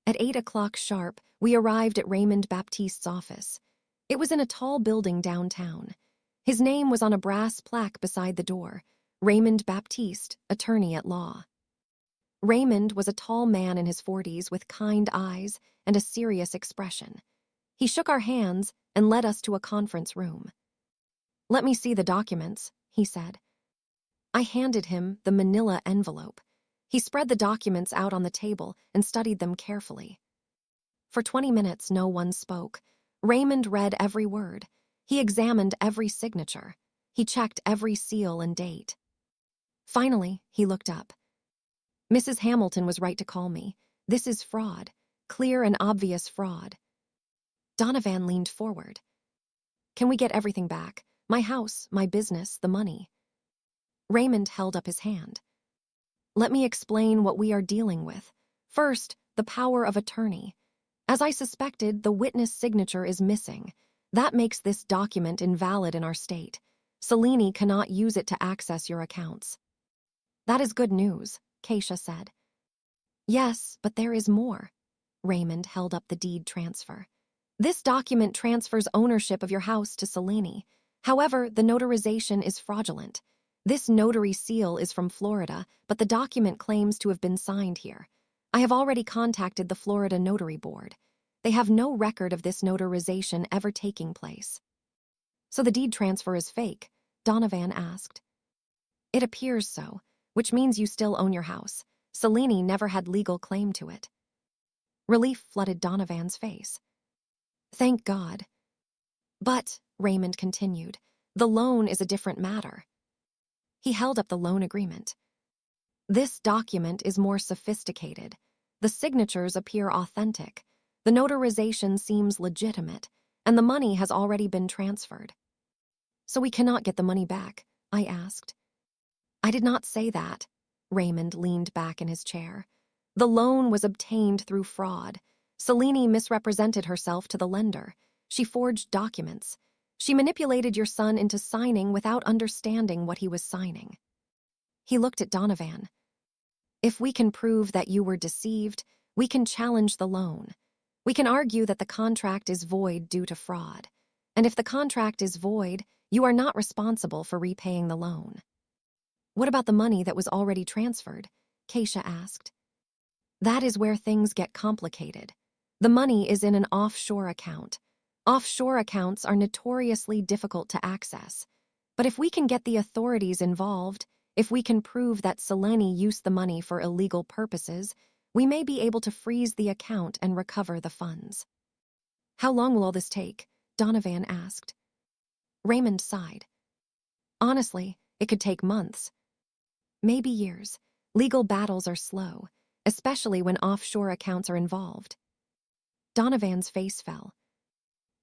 At 8 o'clock sharp, we arrived at Raymond Baptiste's office. It was in a tall building downtown. His name was on a brass plaque beside the door, Raymond Baptiste, attorney at law. Raymond was a tall man in his 40s with kind eyes and a serious expression. He shook our hands and led us to a conference room. Let me see the documents, he said. I handed him the manila envelope. He spread the documents out on the table and studied them carefully. For 20 minutes, no one spoke. Raymond read every word. He examined every signature. He checked every seal and date. Finally, he looked up. Mrs. Hamilton was right to call me. This is fraud. Clear and obvious fraud. Donovan leaned forward. Can we get everything back? My house, my business, the money. Raymond held up his hand. Let me explain what we are dealing with. First, the power of attorney. As I suspected, the witness signature is missing. That makes this document invalid in our state. Selene cannot use it to access your accounts. That is good news, Keisha said. Yes, but there is more. Raymond held up the deed transfer. This document transfers ownership of your house to Selene. However, the notarization is fraudulent. This notary seal is from Florida, but the document claims to have been signed here. I have already contacted the Florida Notary Board. They have no record of this notarization ever taking place. So the deed transfer is fake? Donovan asked. It appears so, which means you still own your house. Selene never had legal claim to it. Relief flooded Donovan's face. Thank God. But, Raymond continued, the loan is a different matter. He held up the loan agreement. This document is more sophisticated. The signatures appear authentic. The notarization seems legitimate, and the money has already been transferred. So we cannot get the money back, I asked. I did not say that. Raymond leaned back in his chair. The loan was obtained through fraud. Selene misrepresented herself to the lender. She forged documents. She manipulated your son into signing without understanding what he was signing. He looked at Donovan. If we can prove that you were deceived, we can challenge the loan. We can argue that the contract is void due to fraud. And if the contract is void, you are not responsible for repaying the loan. What about the money that was already transferred? Keisha asked. That is where things get complicated. The money is in an offshore account. Offshore accounts are notoriously difficult to access. But if we can get the authorities involved, if we can prove that Selene used the money for illegal purposes, we may be able to freeze the account and recover the funds. How long will all this take? Donovan asked. Raymond sighed. Honestly, it could take months. Maybe years. Legal battles are slow. especially when offshore accounts are involved. Donovan's face fell.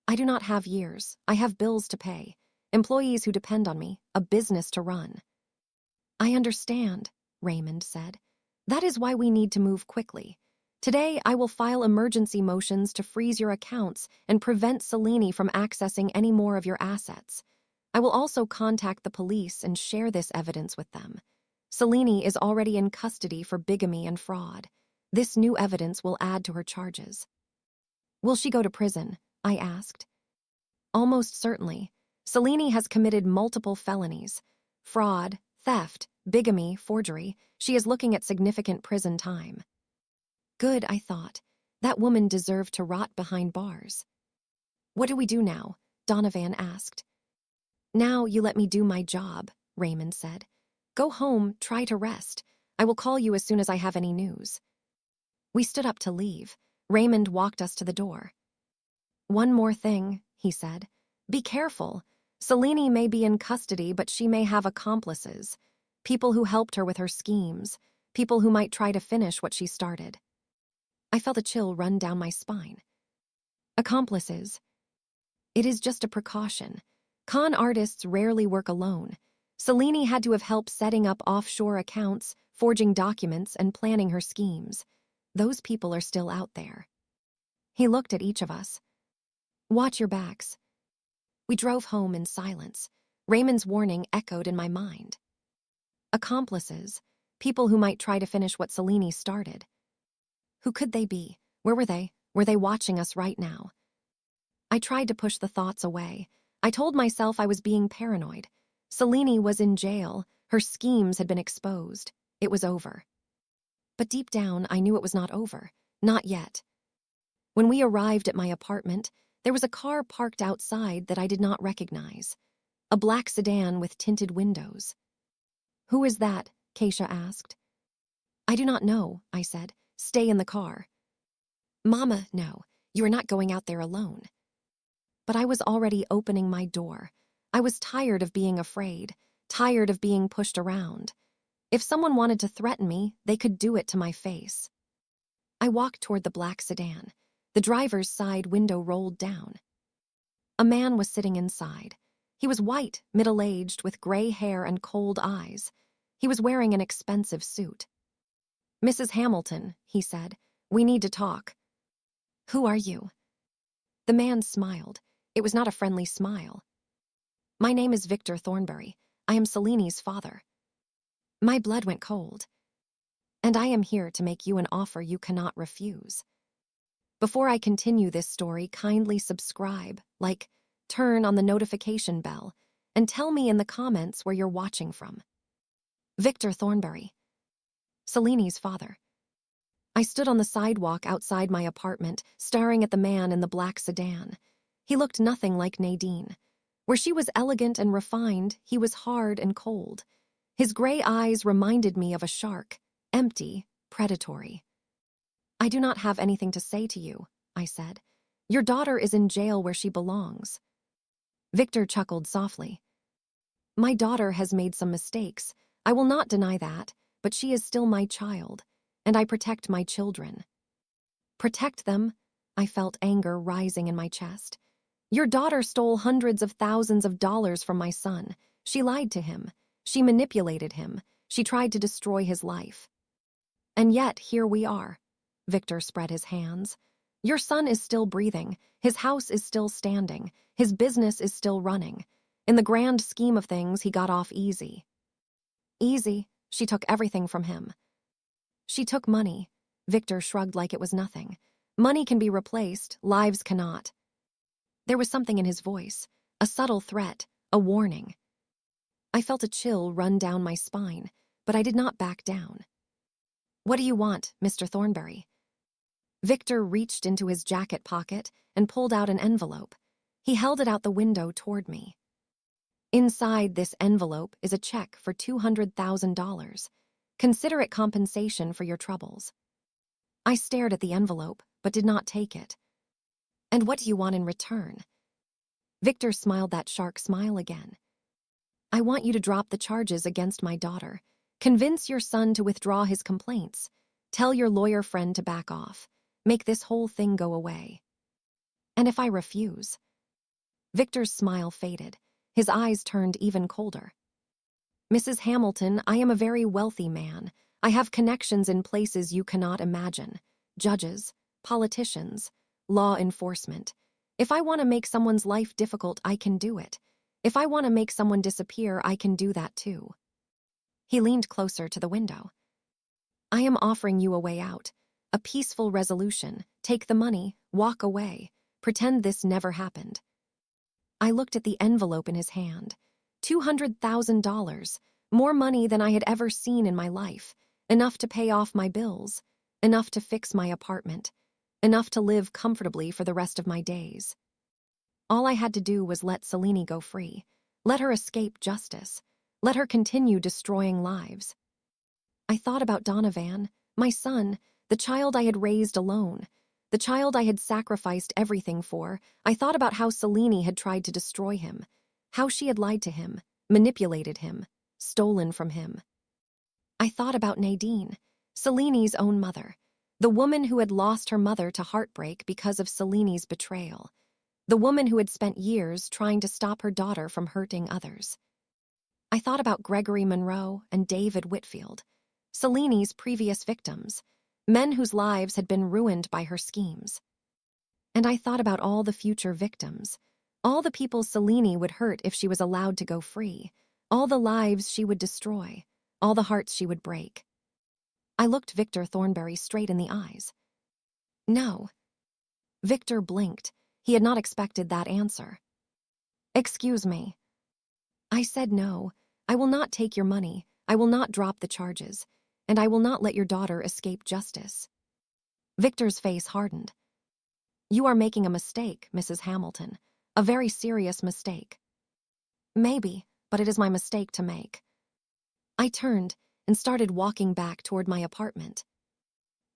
I do not have years. I have bills to pay, employees who depend on me, a business to run. I understand, Raymond said. That is why we need to move quickly. Today, I will file emergency motions to freeze your accounts and prevent Selene from accessing any more of your assets. I will also contact the police and share this evidence with them. Selene is already in custody for bigamy and fraud. This new evidence will add to her charges. Will she go to prison? I asked. Almost certainly. Selene has committed multiple felonies. Fraud, theft, bigamy, forgery. She is looking at significant prison time. Good, I thought. That woman deserved to rot behind bars. What do we do now? Donovan asked. Now you let me do my job, Raymond said. Go home, try to rest. I will call you as soon as I have any news. We stood up to leave. Raymond walked us to the door. One more thing, he said. Be careful. Selene may be in custody, but she may have accomplices. People who helped her with her schemes. People who might try to finish what she started. I felt a chill run down my spine. Accomplices. It is just a precaution. Con artists rarely work alone. Selene had to have helped setting up offshore accounts, forging documents, and planning her schemes. Those people are still out there. He looked at each of us. Watch your backs. We drove home in silence. Raymond's warning echoed in my mind. Accomplices. People who might try to finish what Selene started. Who could they be? Where were they? Were they watching us right now? I tried to push the thoughts away. I told myself I was being paranoid. Selene was in jail. Her schemes had been exposed. It was over. But deep down, I knew it was not over. Not yet. When we arrived at my apartment, there was a car parked outside that I did not recognize. A black sedan with tinted windows. Who is that? Keisha asked. I do not know, I said. Stay in the car. Mama, no, you are not going out there alone. But I was already opening my door. I was tired of being afraid, tired of being pushed around. If someone wanted to threaten me, they could do it to my face. I walked toward the black sedan. The driver's side window rolled down. A man was sitting inside. He was white, middle-aged, with gray hair and cold eyes. He was wearing an expensive suit. Mrs. Hamilton, he said, we need to talk. Who are you? The man smiled. It was not a friendly smile. My name is Victor Thornberry. I am Selene's father. My blood went cold. And I am here to make you an offer you cannot refuse. Before I continue this story, kindly subscribe, like, turn on the notification bell, and tell me in the comments where you're watching from. Victor Thornberry. Selene's father. I stood on the sidewalk outside my apartment, staring at the man in the black sedan. He looked nothing like Nadine. Where she was elegant and refined, he was hard and cold. His gray eyes reminded me of a shark, empty, predatory. I do not have anything to say to you, I said. Your daughter is in jail where she belongs. Victor chuckled softly. My daughter has made some mistakes. I will not deny that, but she is still my child, and I protect my children. Protect them? I felt anger rising in my chest. Your daughter stole hundreds of thousands of dollars from my son. She lied to him. She manipulated him. She tried to destroy his life. And yet, here we are. Victor spread his hands. Your son is still breathing. His house is still standing. His business is still running. In the grand scheme of things, he got off easy. Easy? She took everything from him. She took money. Victor shrugged like it was nothing. Money can be replaced, lives cannot. There was something in his voice, a subtle threat, a warning. I felt a chill run down my spine, but I did not back down. What do you want, Mr. Thornberry? Victor reached into his jacket pocket and pulled out an envelope. He held it out the window toward me. Inside this envelope is a check for $200,000. Consider it compensation for your troubles. I stared at the envelope, but did not take it. And what do you want in return? Victor smiled that shark smile again. I want you to drop the charges against my daughter. Convince your son to withdraw his complaints. Tell your lawyer friend to back off. Make this whole thing go away. And if I refuse? Victor's smile faded. His eyes turned even colder. Mrs. Hamilton, I am a very wealthy man. I have connections in places you cannot imagine. Judges, politicians, law enforcement. If I want to make someone's life difficult, I can do it. If I want to make someone disappear, I can do that too. He leaned closer to the window. I am offering you a way out. A peaceful resolution. Take the money, walk away. Pretend this never happened. I looked at the envelope in his hand. $200,000. More money than I had ever seen in my life. Enough to pay off my bills. Enough to fix my apartment. Enough to live comfortably for the rest of my days. All I had to do was let Selene go free. Let her escape justice. Let her continue destroying lives. I thought about Donovan, my son, the child I had raised alone, the child I had sacrificed everything for. I thought about how Selene had tried to destroy him, how she had lied to him, manipulated him, stolen from him. I thought about Nadine, Selene's own mother, the woman who had lost her mother to heartbreak because of Selene's betrayal, the woman who had spent years trying to stop her daughter from hurting others. I thought about Gregory Monroe and David Whitfield, Selene's previous victims, men whose lives had been ruined by her schemes. And I thought about all the future victims, all the people Selene would hurt if she was allowed to go free, all the lives she would destroy, all the hearts she would break. I looked Victor Thornberry straight in the eyes. No. Victor blinked. He had not expected that answer. Excuse me. I said no. I will not take your money. I will not drop the charges. And I will not let your daughter escape justice. Victor's face hardened. You are making a mistake, Mrs. Hamilton. A very serious mistake. Maybe, but it is my mistake to make. I turned and started walking back toward my apartment.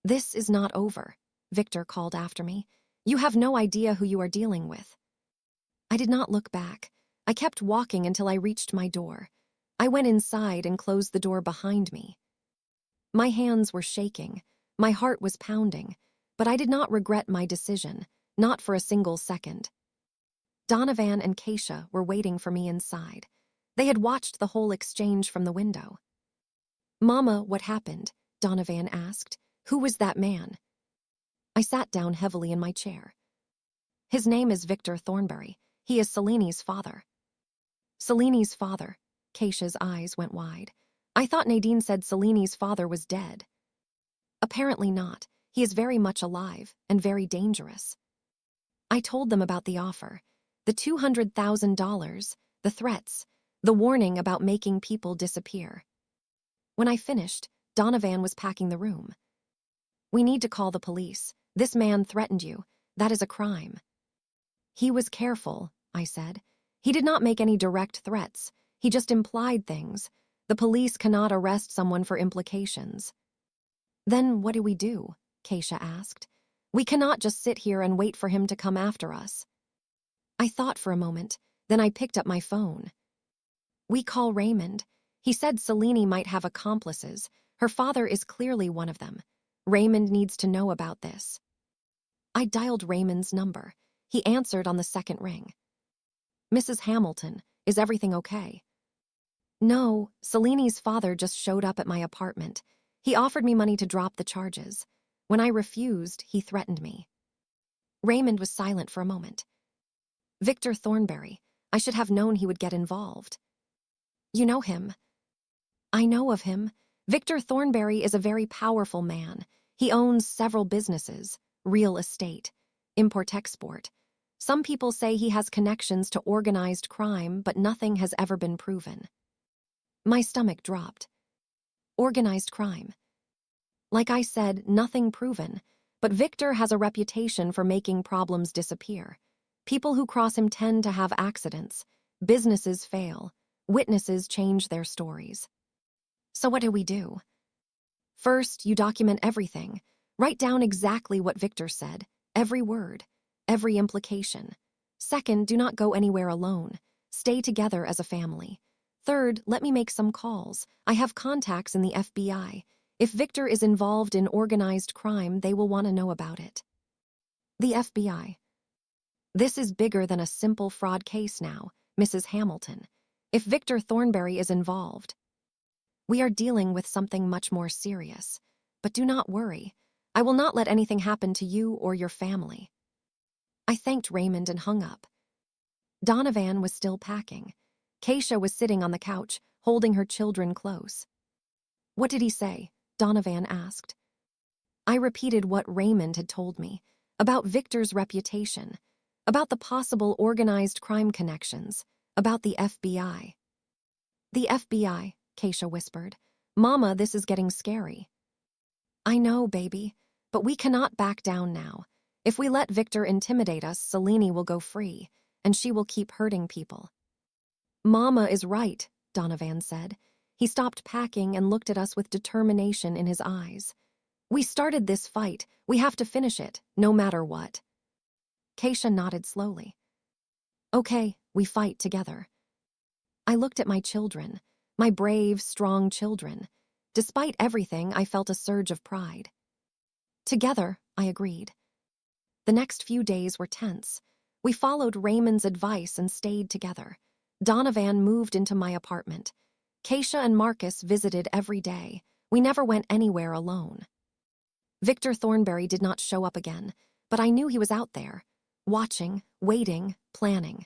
This is not over, Victor called after me. You have no idea who you are dealing with. I did not look back. I kept walking until I reached my door. I went inside and closed the door behind me. My hands were shaking. My heart was pounding. But I did not regret my decision, not for a single second. Donovan and Keisha were waiting for me inside. They had watched the whole exchange from the window. Mama, what happened? Donovan asked. Who was that man? I sat down heavily in my chair. His name is Victor Thornberry. He is Selene's father. Selene's father. Keisha's eyes went wide. I thought Nadine said Selene's father was dead. Apparently not. He is very much alive and very dangerous. I told them about the offer, the $200,000, the threats, the warning about making people disappear. When I finished, Donovan was packing the room. We need to call the police. This man threatened you. That is a crime. He was careful, I said. He did not make any direct threats. He just implied things. The police cannot arrest someone for implications. Then what do we do? Keisha asked. We cannot just sit here and wait for him to come after us. I thought for a moment, then I picked up my phone. We call Raymond. He said Selene might have accomplices. Her father is clearly one of them. Raymond needs to know about this. I dialed Raymond's number. He answered on the second ring. Mrs. Hamilton, is everything okay? No, Selene's father just showed up at my apartment. He offered me money to drop the charges. When I refused, he threatened me. Raymond was silent for a moment. Victor Thornberry, I should have known he would get involved. You know him. I know of him. Victor Thornberry is a very powerful man. He owns several businesses, real estate, import-export. Some people say he has connections to organized crime, but nothing has ever been proven. My stomach dropped. Organized crime. Like I said, nothing proven, but Victor has a reputation for making problems disappear. People who cross him tend to have accidents. Businesses fail. Witnesses change their stories. So what do we do? First, you document everything. Write down exactly what Victor said, every word, every implication. Second, do not go anywhere alone. Stay together as a family. Third, let me make some calls. I have contacts in the FBI. If Victor is involved in organized crime, they will want to know about it. The FBI. This is bigger than a simple fraud case now, Mrs. Hamilton. If Victor Thornberry is involved, we are dealing with something much more serious. But do not worry. I will not let anything happen to you or your family. I thanked Raymond and hung up. Donovan was still packing. Keisha was sitting on the couch, holding her children close. What did he say? Donovan asked. I repeated what Raymond had told me, about Victor's reputation, about the possible organized crime connections, about the FBI. The FBI, Keisha whispered. Mama, this is getting scary. I know, baby, but we cannot back down now. If we let Victor intimidate us, Selene will go free, and she will keep hurting people. Mama is right, Donovan said. He stopped packing and looked at us with determination in his eyes. We started this fight. We have to finish it, no matter what. Keisha nodded slowly. Okay, we fight together. I looked at my children, my brave, strong children. Despite everything, I felt a surge of pride. Together, I agreed. The next few days were tense. We followed Raymond's advice and stayed together. Donovan moved into my apartment. Keisha and Marcus visited every day. We never went anywhere alone. Victor Thornberry did not show up again, but I knew he was out there, watching, waiting, planning.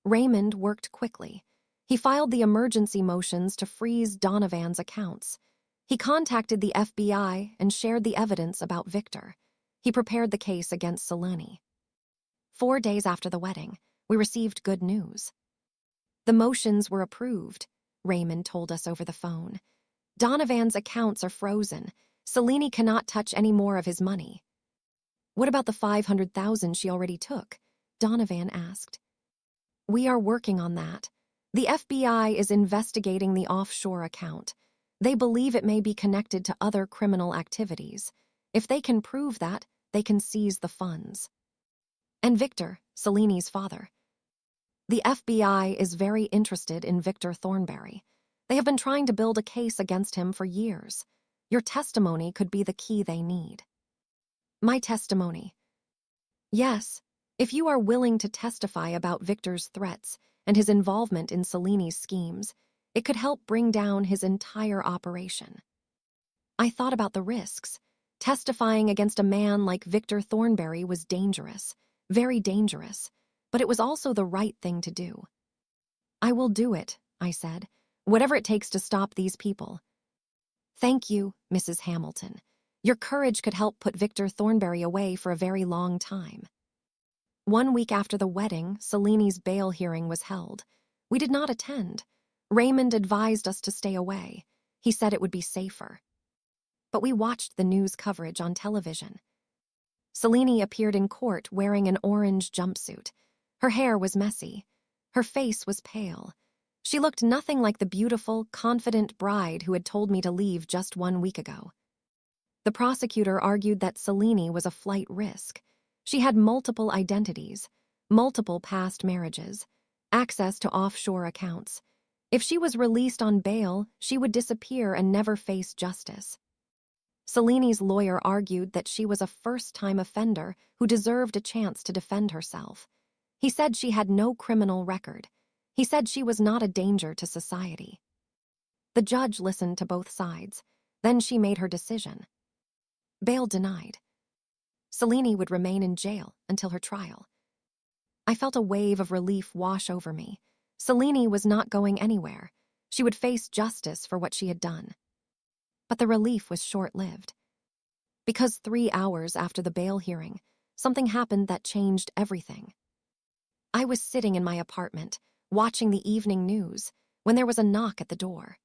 Raymond worked quickly. He filed the emergency motions to freeze Donovan's accounts. He contacted the FBI and shared the evidence about Victor. He prepared the case against Selene. 4 days after the wedding, we received good news. The motions were approved, Raymond told us over the phone. Donovan's accounts are frozen. Selene cannot touch any more of his money. What about the $500,000 she already took? Donovan asked. We are working on that. The FBI is investigating the offshore account. They believe it may be connected to other criminal activities. If they can prove that, they can seize the funds. And Victor, Selene's father. The FBI is very interested in Victor Thornberry. They have been trying to build a case against him for years. Your testimony could be the key they need. My testimony. Yes, if you are willing to testify about Victor's threats and his involvement in Selene's schemes, it could help bring down his entire operation. I thought about the risks. Testifying against a man like Victor Thornberry was dangerous, very dangerous, but it was also the right thing to do. I will do it, I said, whatever it takes to stop these people. Thank you, Mrs. Hamilton. Your courage could help put Victor Thornberry away for a very long time. 1 week after the wedding, Selene's bail hearing was held. We did not attend. Raymond advised us to stay away. He said it would be safer. But we watched the news coverage on television. Selene appeared in court wearing an orange jumpsuit. Her hair was messy. Her face was pale. She looked nothing like the beautiful, confident bride who had told me to leave just 1 week ago. The prosecutor argued that Selene was a flight risk. She had multiple identities, multiple past marriages, access to offshore accounts. If she was released on bail, she would disappear and never face justice. Selene's lawyer argued that she was a first-time offender who deserved a chance to defend herself. He said she had no criminal record. He said she was not a danger to society. The judge listened to both sides. Then she made her decision. Bail denied. Selene would remain in jail until her trial. I felt a wave of relief wash over me. Selene was not going anywhere. She would face justice for what she had done. But the relief was short-lived. Because 3 hours after the bail hearing, something happened that changed everything. I was sitting in my apartment, watching the evening news, when there was a knock at the door.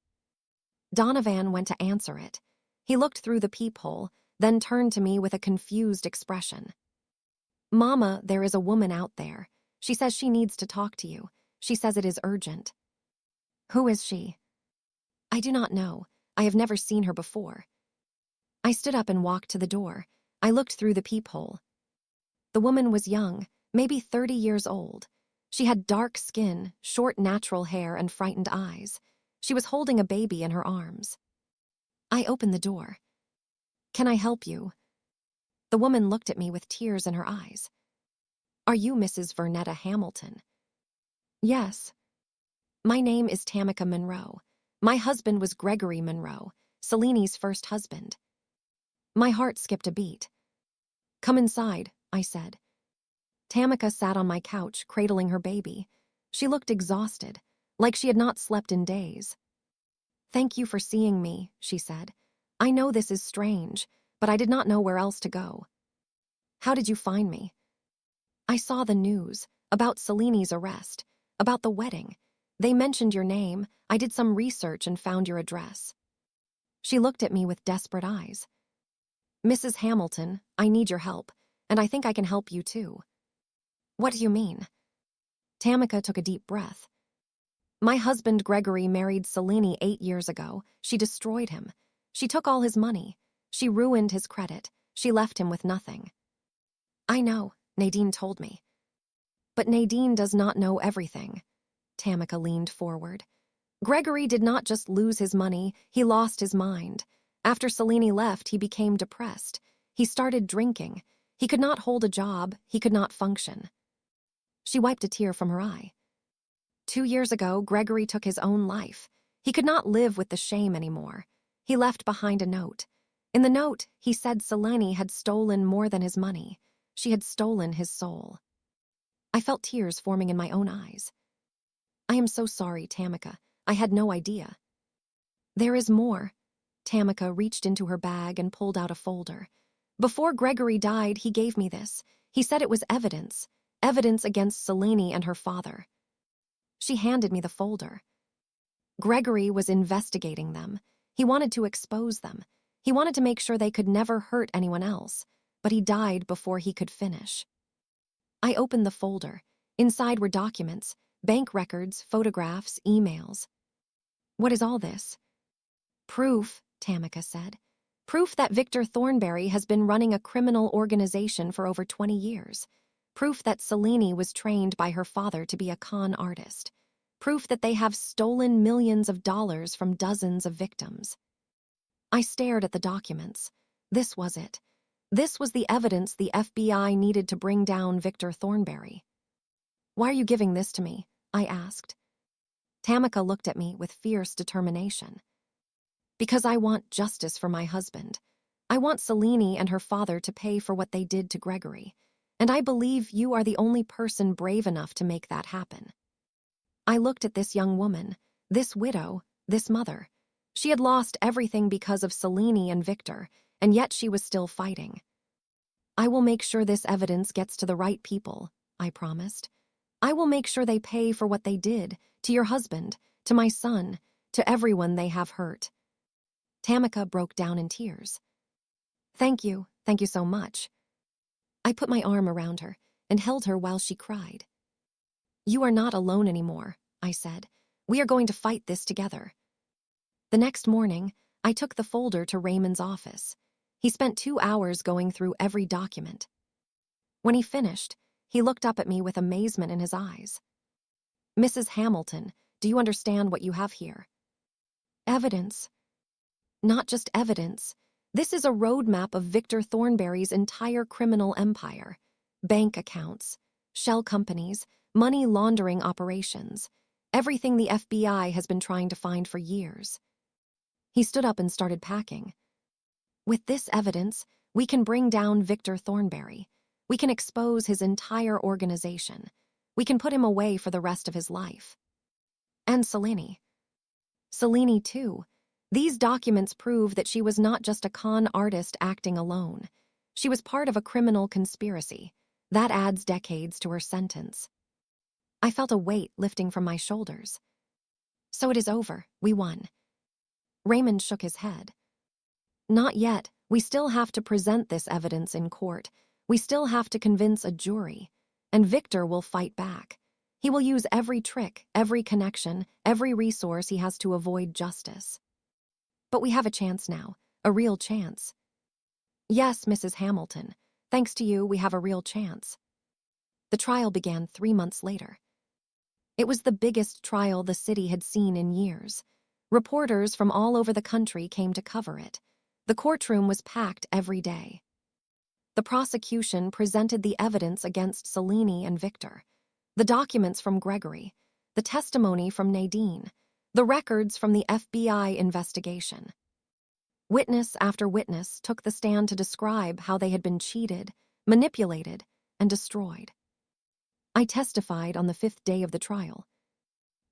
Donovan went to answer it. He looked through the peephole, then turned to me with a confused expression. Mama, there is a woman out there. She says she needs to talk to you. She says it is urgent. Who is she? I do not know. I have never seen her before. I stood up and walked to the door. I looked through the peephole. The woman was young, maybe 30 years old. She had dark skin, short natural hair, and frightened eyes. She was holding a baby in her arms. I opened the door. "Can I help you?" The woman looked at me with tears in her eyes. "Are you Mrs. Vernetta Hamilton?" "Yes." "My name is Tamika Monroe. My husband was Gregory Monroe, Selini's first husband." My heart skipped a beat. "Come inside," I said. Tamika sat on my couch, cradling her baby. She looked exhausted, like she had not slept in days. "Thank you for seeing me," she said. "I know this is strange, but I did not know where else to go." "How did you find me?" "I saw the news, about Selini's arrest, about the wedding. They mentioned your name. I did some research and found your address." She looked at me with desperate eyes. "Mrs. Hamilton, I need your help, and I think I can help you too." "What do you mean?" Tamika took a deep breath. "My husband Gregory married Selini 8 years ago. She destroyed him. She took all his money. She ruined his credit. She left him with nothing." "I know," Nadine told me. "But Nadine does not know everything." Tamika leaned forward. "Gregory did not just lose his money, he lost his mind. After Selini left, he became depressed. He started drinking. He could not hold a job, he could not function." She wiped a tear from her eye. 2 years ago, Gregory took his own life. He could not live with the shame anymore. He left behind a note. In the note, he said Selini had stolen more than his money. She had stolen his soul. I felt tears forming in my own eyes. "I am so sorry, Tamika. I had no idea." "There is more." Tamika reached into her bag and pulled out a folder. "Before Gregory died, he gave me this. He said it was evidence. Evidence against Selini and her father." She handed me the folder. "Gregory was investigating them. He wanted to expose them. He wanted to make sure they could never hurt anyone else, but he died before he could finish." I opened the folder. Inside were documents, bank records, photographs, emails. "What is all this?" "Proof," Tamika said. "Proof that Victor Thornberry has been running a criminal organization for over 20 years. Proof that Selini was trained by her father to be a con artist. Proof that they have stolen millions of dollars from dozens of victims." I stared at the documents. This was it. This was the evidence the FBI needed to bring down Victor Thornberry. "Why are you giving this to me?" I asked. Tamika looked at me with fierce determination. "Because I want justice for my husband. I want Selini and her father to pay for what they did to Gregory. And I believe you are the only person brave enough to make that happen." I looked at this young woman, this widow, this mother. She had lost everything because of Selini and Victor, and yet she was still fighting. "I will make sure this evidence gets to the right people," I promised. "I will make sure they pay for what they did, to your husband, to my son, to everyone they have hurt." Tamika broke down in tears. Thank you so much." I put my arm around her and held her while she cried. "You are not alone anymore," I said. "We are going to fight this together." The next morning, I took the folder to Raymond's office. He spent 2 hours going through every document. When he finished, he looked up at me with amazement in his eyes. "Mrs. Hamilton, do you understand what you have here?" "Evidence." "Not just evidence. This is a roadmap of Victor Thornberry's entire criminal empire. Bank accounts, shell companies, money laundering operations. Everything the FBI has been trying to find for years." He stood up and started packing. "With this evidence, we can bring down Victor Thornberry. We can expose his entire organization. We can put him away for the rest of his life. And Selini. Selini, too. These documents prove that she was not just a con artist acting alone. She was part of a criminal conspiracy. That adds decades to her sentence." I felt a weight lifting from my shoulders. "So it is over. We won." Raymond shook his head. "Not yet. We still have to present this evidence in court. We still have to convince a jury. And Victor will fight back. He will use every trick, every connection, every resource he has to avoid justice. But we have a chance now, a real chance." "Yes, Mrs. Hamilton. Thanks to you, we have a real chance." The trial began 3 months later. It was the biggest trial the city had seen in years. Reporters from all over the country came to cover it. The courtroom was packed every day. The prosecution presented the evidence against Selene and Victor, the documents from Gregory, the testimony from Nadine, the records from the FBI investigation. Witness after witness took the stand to describe how they had been cheated, manipulated, and destroyed. I testified on the 5th day of the trial.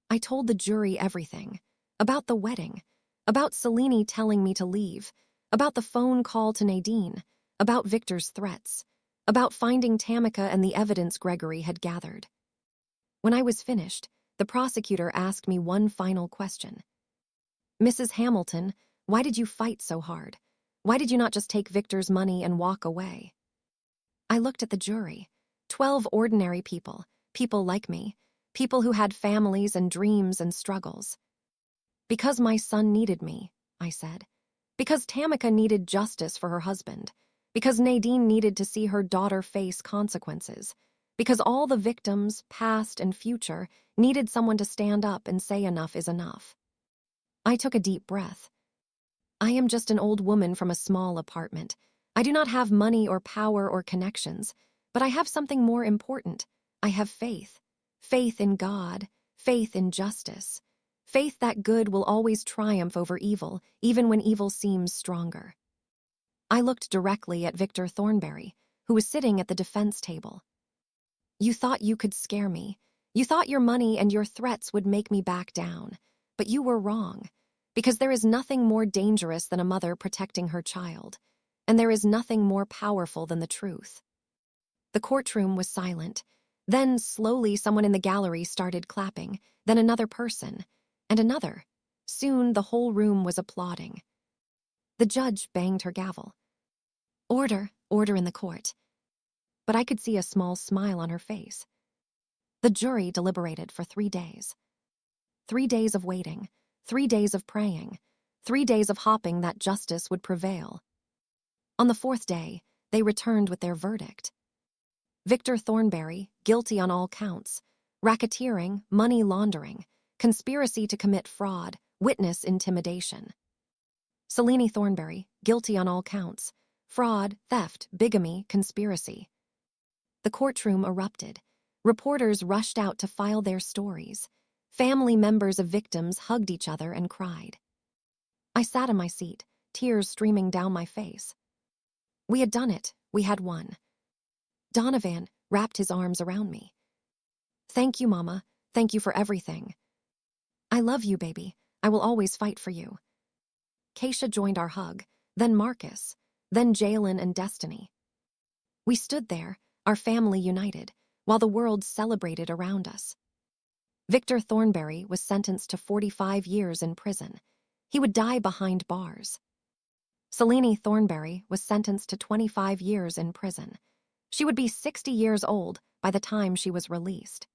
I told the jury everything, about the wedding, about Selene telling me to leave, about the phone call to Nadine, about Victor's threats, about finding Tamika and the evidence Gregory had gathered. When I was finished, the prosecutor asked me one final question. "Mrs. Hamilton, why did you fight so hard? Why did you not just take Victor's money and walk away?" I looked at the jury. 12 ordinary people, people like me, people who had families and dreams and struggles. "Because my son needed me," I said. "Because Tamika needed justice for her husband. Because Nadine needed to see her daughter face consequences. Because all the victims, past and future, needed someone to stand up and say enough is enough." I took a deep breath. I am just an old woman from a small apartment. I do not have money or power or connections, but I have something more important. I have faith. Faith in God, faith in justice. Faith that good will always triumph over evil, even when evil seems stronger. I looked directly at Victor Thornberry, who was sitting at the defense table. "You thought you could scare me. You thought your money and your threats would make me back down. But you were wrong, because there is nothing more dangerous than a mother protecting her child, and there is nothing more powerful than the truth." The courtroom was silent. Then, slowly, someone in the gallery started clapping, then another person, and another. Soon, the whole room was applauding. The judge banged her gavel. "Order, order in the court." But I could see a small smile on her face. The jury deliberated for 3 days. 3 days of waiting, 3 days of praying, 3 days of hoping that justice would prevail. On the 4th day, they returned with their verdict. Victor Thornberry, guilty on all counts: racketeering, money laundering, conspiracy to commit fraud, witness intimidation. Selene Thornberry, guilty on all counts: fraud, theft, bigamy, conspiracy. The courtroom erupted. Reporters rushed out to file their stories. Family members of victims hugged each other and cried. I sat in my seat, tears streaming down my face. We had done it. We had won. Donovan wrapped his arms around me. "Thank you, Mama. Thank you for everything." "I love you, baby. I will always fight for you." Keisha joined our hug, then Marcus, then Jalen and Destiny. We stood there, our family united, while the world celebrated around us. Victor Thornberry was sentenced to 45 years in prison. He would die behind bars. Selene Thornberry was sentenced to 25 years in prison. She would be 60 years old by the time she was released.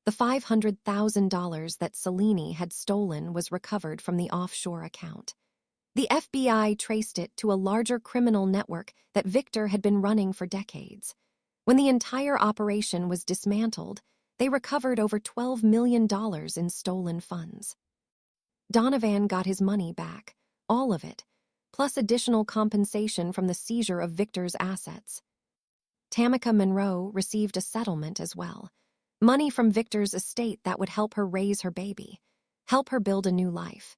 The $500,000 that Selene had stolen was recovered from the offshore account. The FBI traced it to a larger criminal network that Victor had been running for decades. When the entire operation was dismantled, they recovered over $12 million in stolen funds. Donovan got his money back, all of it, plus additional compensation from the seizure of Victor's assets. Tamika Monroe received a settlement as well, money from Victor's estate that would help her raise her baby, help her build a new life.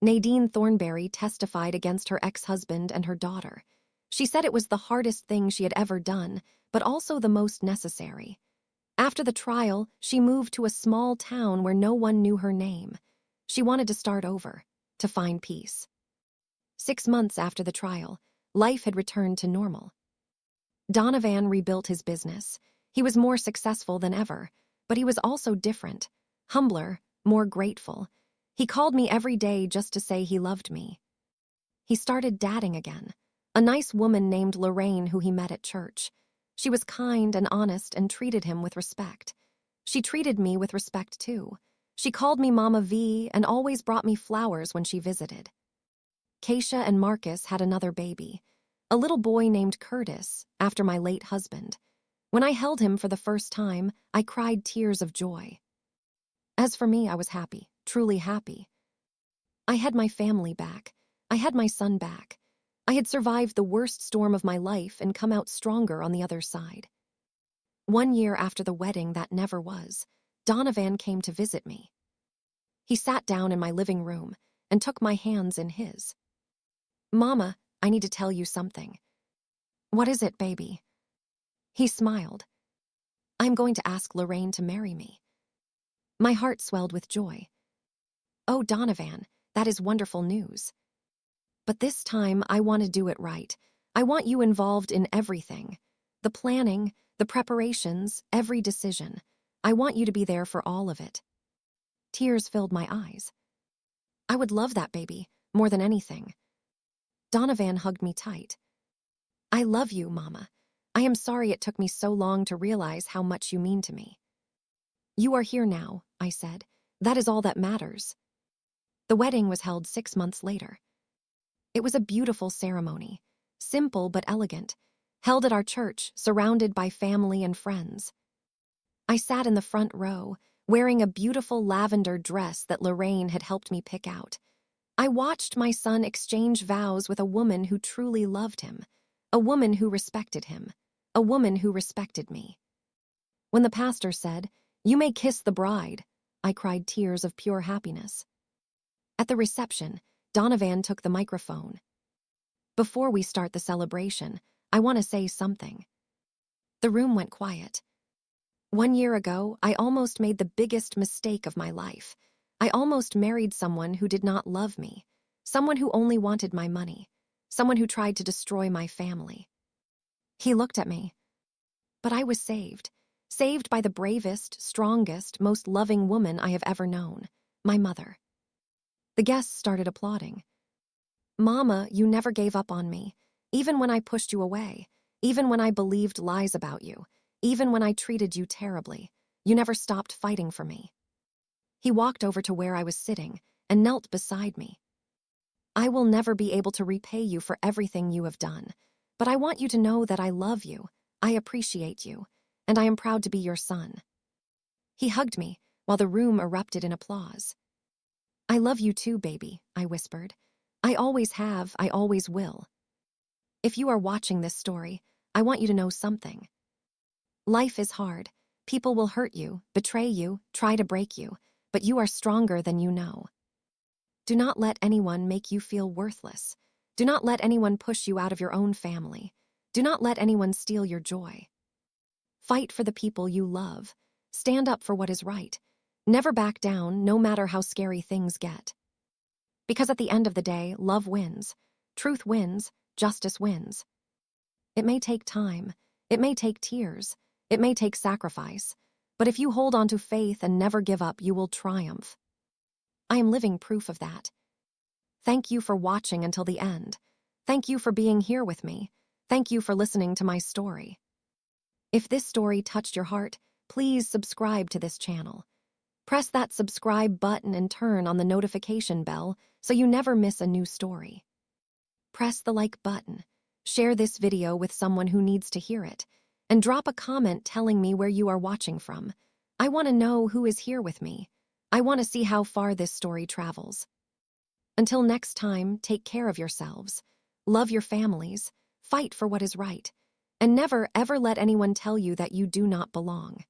Nadine Thornberry testified against her ex-husband and her daughter. She said it was the hardest thing she had ever done, but also the most necessary. After the trial, she moved to a small town where no one knew her name. She wanted to start over, to find peace. 6 months after the trial, life had returned to normal. Donovan rebuilt his business. He was more successful than ever, but he was also different, humbler, more grateful. He called me every day just to say he loved me. He started dating again, a nice woman named Lorraine who he met at church. She was kind and honest and treated him with respect. She treated me with respect too. She called me Mama V and always brought me flowers when she visited. Keisha and Marcus had another baby, a little boy named Curtis, after my late husband. When I held him for the first time, I cried tears of joy. As for me, I was happy, truly happy. I had my family back. I had my son back. I had survived the worst storm of my life and come out stronger on the other side. 1 year after the wedding that never was, Donovan came to visit me. He sat down in my living room and took my hands in his. "Mama, I need to tell you something." "What is it, baby?" He smiled. "I'm going to ask Lorraine to marry me." My heart swelled with joy. "Oh, Donovan, that is wonderful news. But this time, I want to do it right. I want you involved in everything. The planning, the preparations, every decision. I want you to be there for all of it." Tears filled my eyes. "I would love that, baby, more than anything." Donovan hugged me tight. "I love you, Mama. I am sorry it took me so long to realize how much you mean to me." "You are here now," I said. "That is all that matters." The wedding was held 6 months later. It was a beautiful ceremony, simple but elegant, held at our church, surrounded by family and friends. I sat in the front row, wearing a beautiful lavender dress that Lorraine had helped me pick out. I watched my son exchange vows with a woman who truly loved him, a woman who respected him, a woman who respected me. When the pastor said, "You may kiss the bride," I cried tears of pure happiness. At the reception, Donovan took the microphone. "Before we start the celebration, I want to say something." The room went quiet. 1 year ago, I almost made the biggest mistake of my life. I almost married someone who did not love me, someone who only wanted my money, someone who tried to destroy my family. He looked at me. But I was saved by the bravest, strongest, most loving woman I have ever known, my mother. The guests started applauding. "Mama, you never gave up on me, even when I pushed you away, even when I believed lies about you, even when I treated you terribly. You never stopped fighting for me." He walked over to where I was sitting and knelt beside me. "I will never be able to repay you for everything you have done, but I want you to know that I love you, I appreciate you, and I am proud to be your son." He hugged me while the room erupted in applause. "I love you too, baby," I whispered. "I always have, I always will." If you are watching this story, I want you to know something. Life is hard. People will hurt you, betray you, try to break you, but you are stronger than you know. Do not let anyone make you feel worthless. Do not let anyone push you out of your own family. Do not let anyone steal your joy. Fight for the people you love. Stand up for what is right. Never back down, no matter how scary things get. Because at the end of the day, love wins. Truth wins. Justice wins. It may take time. It may take tears. It may take sacrifice. But if you hold on to faith and never give up, you will triumph. I am living proof of that. Thank you for watching until the end. Thank you for being here with me. Thank you for listening to my story. If this story touched your heart, please subscribe to this channel. Press that subscribe button and turn on the notification bell so you never miss a new story. Press the like button, share this video with someone who needs to hear it, and drop a comment telling me where you are watching from. I want to know who is here with me. I want to see how far this story travels. Until next time, take care of yourselves, love your families, fight for what is right, and never ever let anyone tell you that you do not belong.